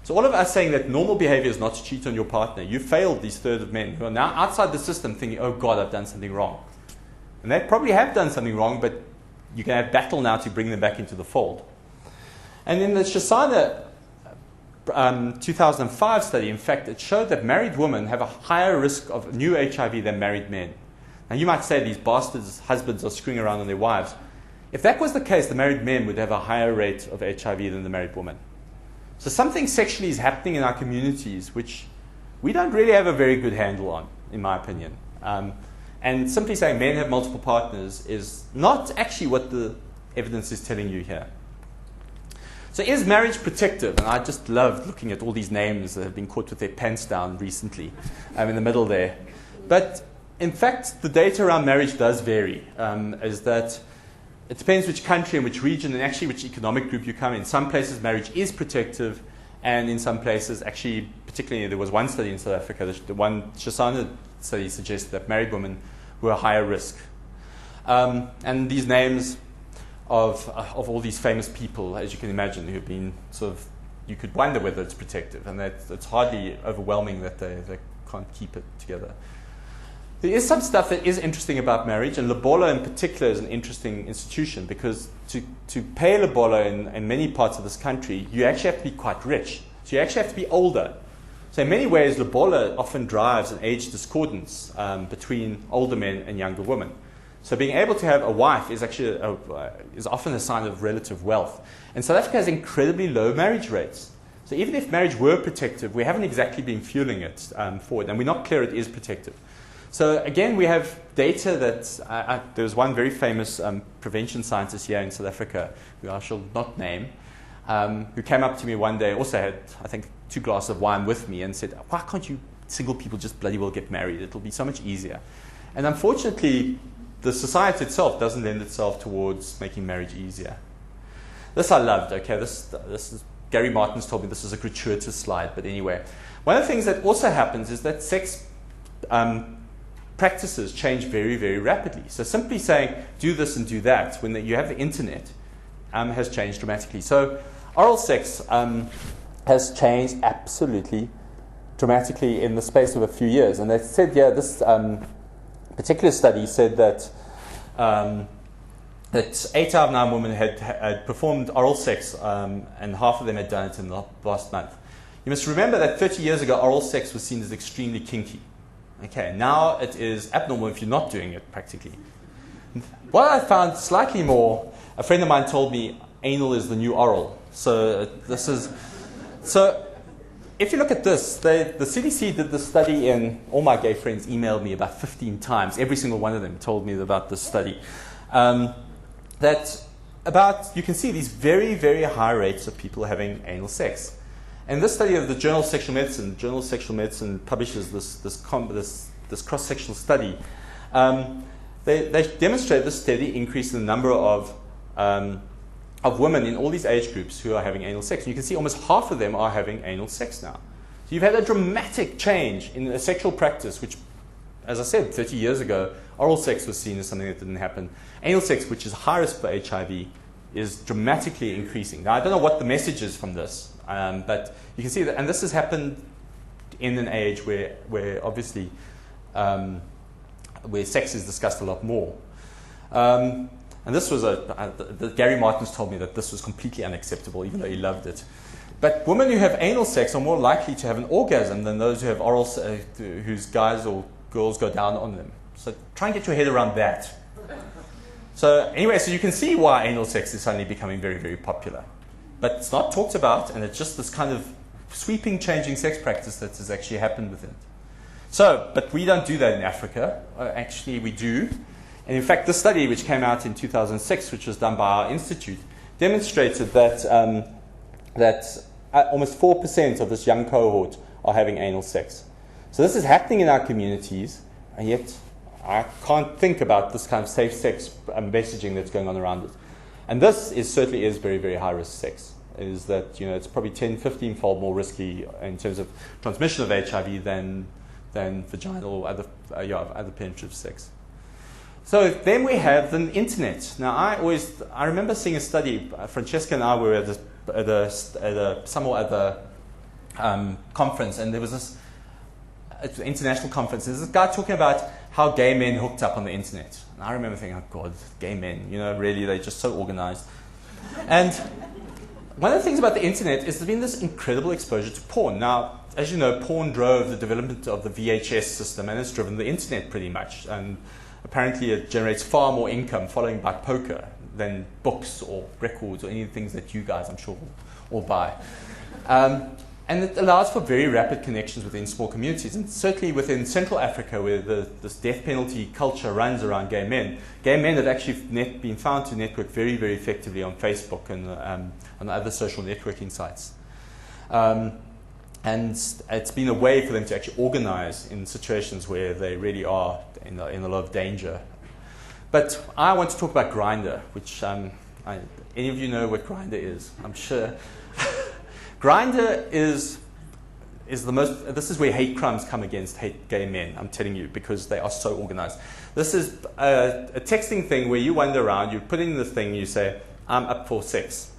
So all of us saying that normal behavior is not to cheat on your partner, you failed these 1/3 of men who are now outside the system thinking, oh God, I've done something wrong. And they probably have done something wrong, but you can have battle now to bring them back into the fold. And in the Shoshana 2005 study, in fact, it showed that married women have a higher risk of new HIV than married men. Now you might say these bastards' husbands are screwing around on their wives. If that was the case, the married men would have a higher rate of HIV than the married woman. So something sexually is happening in our communities which we don't really have a very good handle on, in my opinion. And simply saying men have multiple partners is not actually what the evidence is telling you here. So is marriage protective? And I just loved looking at all these names that have been caught with their pants down recently in the middle there. But in fact, the data around marriage does vary. Is that it depends which country and which region and actually which economic group you come in. Some places marriage is protective, and in some places, actually, particularly there was one study in South Africa, the one Shoshana study suggested that married women were a higher risk. And these names of all these famous people, as you can imagine, who've been sort of, you could wonder whether it's protective, and that it's hardly overwhelming that they can't keep it together. There is some stuff that is interesting about marriage, and Lobola in particular is an interesting institution because to pay Lobola in many parts of this country, you actually have to be quite rich. So you actually have to be older. So in many ways, Lobola often drives an age discordance between older men and younger women. So being able to have a wife is actually is often a sign of relative wealth. And South Africa has incredibly low marriage rates. So even if marriage were protective, we haven't exactly been fueling it forward, and we're not clear it is protective. So again, we have data that there was one very famous prevention scientist here in South Africa, who I shall not name, who came up to me one day, also had, I think, 2 glasses of wine with me, and said, "Why can't you single people just bloody well get married? It'll be so much easier." And unfortunately, the society itself doesn't lend itself towards making marriage easier. This I loved. Okay, this is Gary Martin's told me this is a gratuitous slide, but anyway, one of the things that also happens is that sex practices change very, very rapidly. So simply saying, do this and do that, when you have the internet, has changed dramatically. So oral sex has changed absolutely dramatically in the space of a few years. And they said, this particular study said that 8 out of 9 women had performed oral sex, and half of them had done it in the last month. You must remember that 30 years ago, oral sex was seen as extremely kinky. Okay, now it is abnormal if you're not doing it, practically. What I found slightly more, a friend of mine told me anal is the new oral. So if you look at this, the CDC did this study, and all my gay friends emailed me about 15 times. Every single one of them told me about this study. You can see these very, very high rates of people having anal sex. And this study of the Journal of Sexual Medicine publishes this cross-sectional study. They demonstrate this steady increase in the number of women in all these age groups who are having anal sex. And you can see almost half of them are having anal sex now. So you've had a dramatic change in a sexual practice, which, as I said, 30 years ago, oral sex was seen as something that didn't happen. Anal sex, which is high risk for HIV, is dramatically increasing. Now, I don't know what the message is from this, but you can see that, and this has happened in an age where obviously where sex is discussed a lot more. And this was Gary Martin's told me that this was completely unacceptable, even though he loved it. But women who have anal sex are more likely to have an orgasm than those who have oral, whose guys or girls go down on them. So try and get your head around that. So anyway, so you can see why anal sex is suddenly becoming very, very popular. But it's not talked about, and it's just this kind of sweeping, changing sex practice that has actually happened with it. So, but we don't do that in Africa. Actually, we do. And in fact, this study, which came out in 2006, which was done by our institute, demonstrated that almost 4% of this young cohort are having anal sex. So this is happening in our communities, and yet I can't think about this kind of safe sex messaging that's going on around it. And this certainly is very, very high-risk sex. Is that, it's probably 10, 15-fold more risky in terms of transmission of HIV than vaginal or other penetrative sex. So then we have the internet. Now, I remember seeing a study. Francesca and I were at a conference, and there was this international conference. There's this guy talking about how gay men hooked up on the internet. And I remember thinking, oh God, gay men, really, they're just so organized. And one of the things about the internet is there's been this incredible exposure to porn. Now, as you know, porn drove the development of the VHS system, and it's driven the internet pretty much. And apparently it generates far more income, following by poker. than books or records or any of the things that you guys, I'm sure, will buy. And it allows for very rapid connections within small communities. And certainly within Central Africa, where this death penalty culture runs around gay men have actually been found to network very, very effectively on Facebook and on other social networking sites. And it's been a way for them to actually organize in situations where they really are in a lot of danger. But I want to talk about Grindr, which any of you know what Grindr is, I'm sure. Grindr is the most. This is where hate crimes come against gay men. I'm telling you, because they are so organized. This is a texting thing where you wander around. You put in the thing. You say, "I'm up for sex,"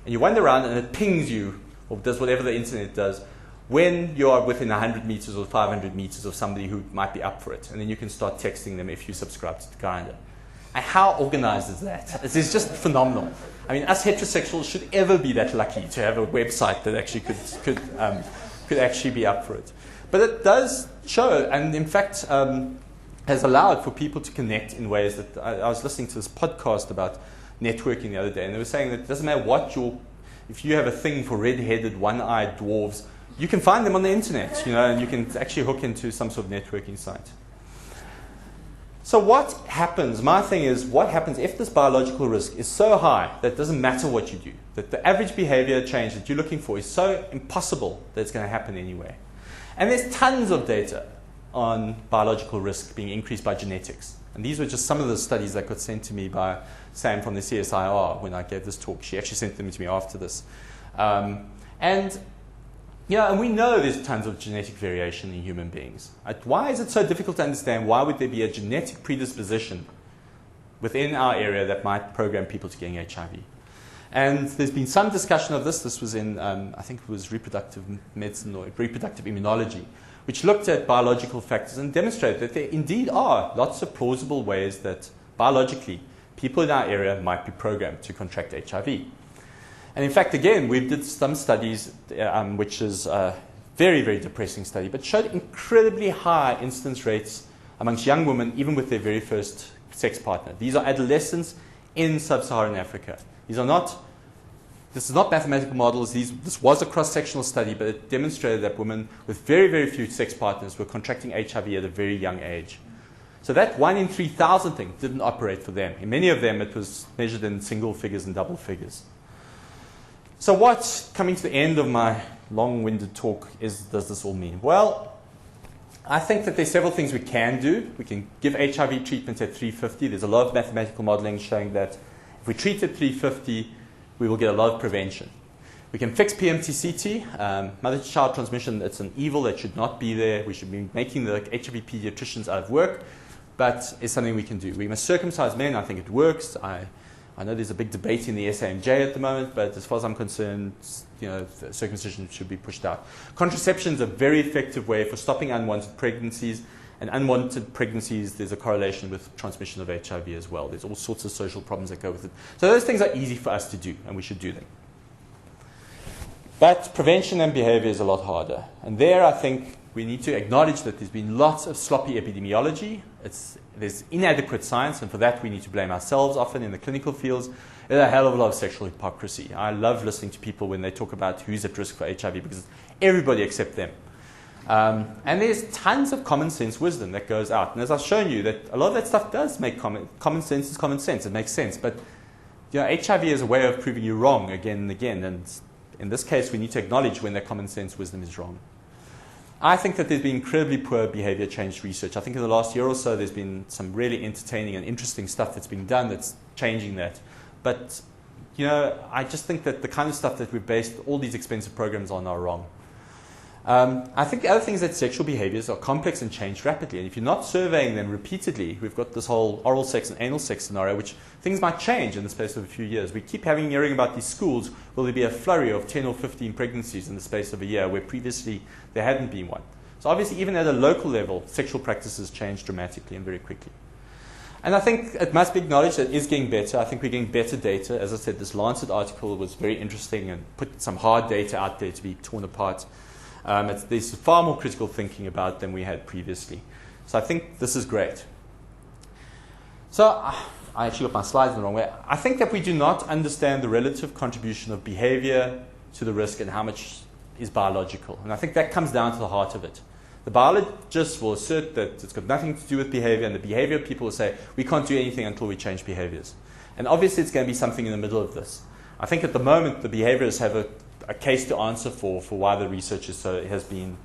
and you wander around, and it pings you or does whatever the internet does when you are within 100 meters or 500 meters of somebody who might be up for it, and then you can start texting them if you subscribe to Grindr. And how organized is that? It is just phenomenal. I mean, us heterosexuals should ever be that lucky to have a website that actually could actually be up for it. But it does show, and in fact has allowed for people to connect in ways that I was listening to this podcast about networking the other day, and they were saying that it doesn't matter if you have a thing for red-headed, one-eyed dwarves, you can find them on the internet, and you can actually hook into some sort of networking site. So what happens, my thing is, what happens if this biological risk is so high that it doesn't matter what you do, that the average behavior change that you're looking for is so impossible that it's going to happen anyway? And there's tons of data on biological risk being increased by genetics. And these were just some of the studies that got sent to me by Sam from the CSIR when I gave this talk. She actually sent them to me after this. And we know there's tons of genetic variation in human beings. Why is it so difficult to understand? Why would there be a genetic predisposition within our area that might program people to getting HIV? And there's been some discussion of this. This was in, I think it was reproductive medicine or reproductive immunology, which looked at biological factors and demonstrated that there indeed are lots of plausible ways that biologically people in our area might be programmed to contract HIV. And in fact, again, we did some studies, which is a very, very depressing study, but showed incredibly high incidence rates amongst young women, even with their very first sex partner. These are adolescents in Sub Saharan Africa. This is not mathematical models. This was a cross-sectional study, but it demonstrated that women with very, very few sex partners were contracting HIV at a very young age. So that 1 in 3,000 thing didn't operate for them. In many of them, it was measured in single figures and double figures. So what's coming to the end of my long-winded talk does this all mean? Well, I think that there's several things we can do. We can give HIV treatment at 350. There's a lot of mathematical modeling showing that if we treat at 350, we will get a lot of prevention. We can fix PMTCT, mother-to-child transmission. It's an evil that should not be there. We should be making the HIV pediatricians out of work, but it's something we can do. We must circumcise men. I think it works. I know there's a big debate in the SAMJ at the moment, but as far as I'm concerned, circumcision should be pushed out. Contraception is a very effective way for stopping unwanted pregnancies, and unwanted pregnancies, there's a correlation with transmission of HIV as well. There's all sorts of social problems that go with it. So those things are easy for us to do, and we should do them. But prevention and behavior is a lot harder. And there, I think, we need to acknowledge that there's been lots of sloppy epidemiology. There's inadequate science, and for that we need to blame ourselves often in the clinical fields. There's a hell of a lot of sexual hypocrisy. I love listening to people when they talk about who's at risk for HIV, because it's everybody except them. And there's tons of common sense wisdom that goes out. And as I've shown you, that a lot of that stuff does make common sense is common sense. It makes sense. But HIV is a way of proving you wrong again and again. And in this case, we need to acknowledge when that common sense wisdom is wrong. I think that there's been incredibly poor behavior change research. I think in the last year or so, there's been some really entertaining and interesting stuff that's been done that's changing that. But, I just think that the kind of stuff that we've based all these expensive programs on are wrong. I think the other thing is that sexual behaviors are complex and change rapidly. And if you're not surveying them repeatedly, we've got this whole oral sex and anal sex scenario, which things might change in the space of a few years. We keep hearing about these schools. Will there be a flurry of 10 or 15 pregnancies in the space of a year where previously there hadn't been one? So obviously, even at a local level, sexual practices change dramatically and very quickly. And I think it must be acknowledged that it is getting better. I think we're getting better data. As I said, this Lancet article was very interesting and put some hard data out there to be torn apart. There's far more critical thinking about it than we had previously. So I think this is great. So I actually got my slides in the wrong way. I think that we do not understand the relative contribution of behavior to the risk and how much is biological. And I think that comes down to the heart of it. The biologists will assert that it's got nothing to do with behavior, and the behavior people will say, we can't do anything until we change behaviors. And obviously it's going to be something in the middle of this. I think at the moment the behaviorists have a case to answer for why the research has been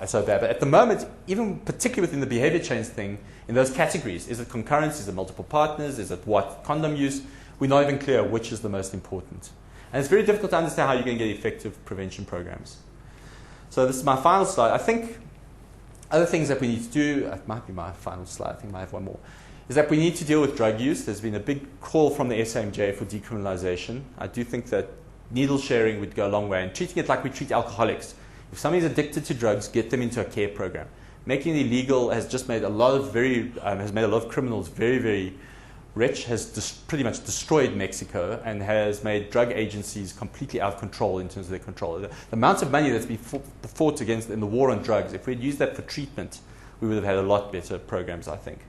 so bad. But at the moment, even particularly within the behavior change thing, in those categories, is it concurrency, is it multiple partners, is it what condom use? We're not even clear which is the most important. And it's very difficult to understand how you're going to get effective prevention programs. So this is my final slide. I think other things that we need to do, it might be my final slide, I think I might have one more, is that we need to deal with drug use. There's been a big call from the SAMJ for decriminalization. I do think that needle sharing would go a long way, and treating it like we treat alcoholics. If somebody's addicted to drugs, get them into a care program. Making it illegal has just made a lot of criminals very, very rich, has pretty much destroyed Mexico, and has made drug agencies completely out of control in terms of their control. The amount of money that's been fought against in the war on drugs, if we'd used that for treatment, we would have had a lot better programs, I think.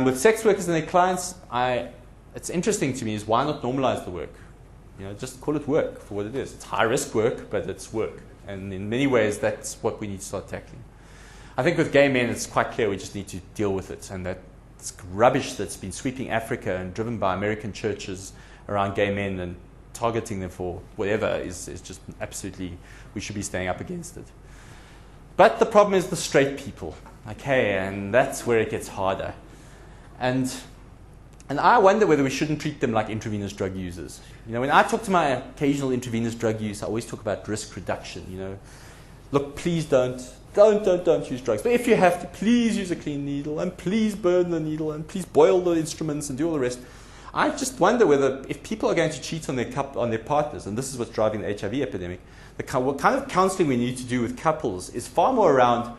With sex workers and their clients, it's interesting to me is why not normalize the work? Just call it work for what it is. It's high-risk work, but it's work. And in many ways, that's what we need to start tackling. I think with gay men, it's quite clear we just need to deal with it, and that it's rubbish that's been sweeping Africa and driven by American churches around gay men and targeting them for whatever is just absolutely, we should be standing up against it. But the problem is the straight people, okay, and that's where it gets harder. And I wonder whether we shouldn't treat them like intravenous drug users. When I talk to my occasional intravenous drug use, I always talk about risk reduction. Look, please don't use drugs. But if you have to, please use a clean needle, and please burn the needle, and please boil the instruments and do all the rest. I just wonder whether if people are going to cheat on their partners, and this is what's driving the HIV epidemic, what kind of counseling we need to do with couples is far more around,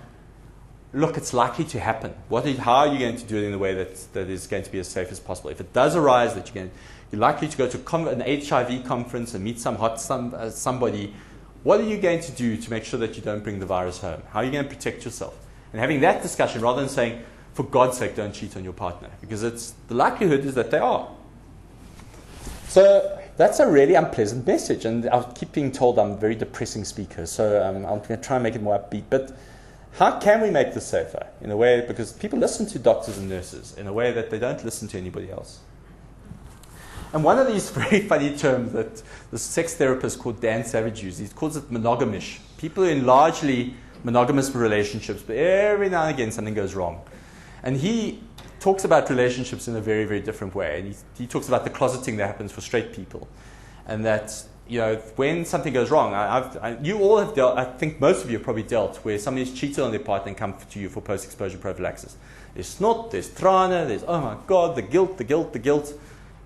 look, it's likely to happen. How are you going to do it in a way that is going to be as safe as possible? If it does arise that you're likely to go to an HIV conference and meet somebody, what are you going to do to make sure that you don't bring the virus home? How are you going to protect yourself? And having that discussion rather than saying, for God's sake, don't cheat on your partner. Because the likelihood is that they are. So that's a really unpleasant message. And I keep being told I'm a very depressing speaker. So I'm going to try and make it more upbeat. But how can we make this safer? In a way, because people listen to doctors and nurses in a way that they don't listen to anybody else. And one of these very funny terms that the sex therapist called Dan Savage uses, he calls it monogamish. People are in largely monogamous relationships, but every now and again something goes wrong. And he talks about relationships in a very, very different way. And he talks about the closeting that happens for straight people. And that, when something goes wrong, you all have dealt, I think most of you have probably dealt, where somebody's cheated on their partner and come to you for post-exposure prophylaxis. There's snot, there's trana, there's, oh my God, the guilt.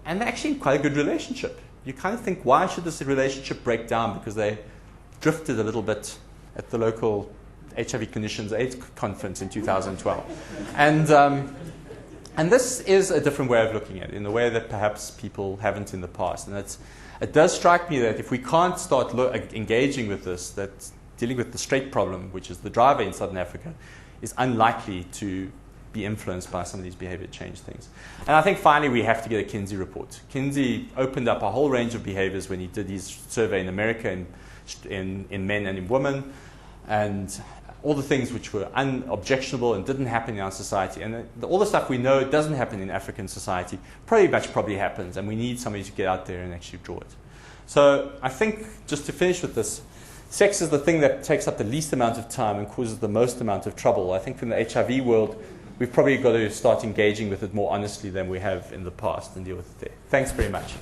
And they're actually in quite a good relationship. You kind of think, why should this relationship break down? Because they drifted a little bit at the local HIV Clinicians AIDS conference in 2012. And this is a different way of looking at it, in a way that perhaps people haven't in the past. And it does strike me that if we can't start engaging with this, that dealing with the straight problem, which is the driver in Southern Africa, is unlikely to be influenced by some of these behavior change things. And I think finally we have to get a Kinsey report. Kinsey opened up a whole range of behaviors when he did his survey in America in men and in women, and all the things which were unobjectionable and didn't happen in our society. And all the stuff we know doesn't happen in African society probably happens, and we need somebody to get out there and actually draw it. So I think, just to finish with this, sex is the thing that takes up the least amount of time and causes the most amount of trouble. I think from the HIV world, we've probably got to start engaging with it more honestly than we have in the past and deal with it there. Thanks very much.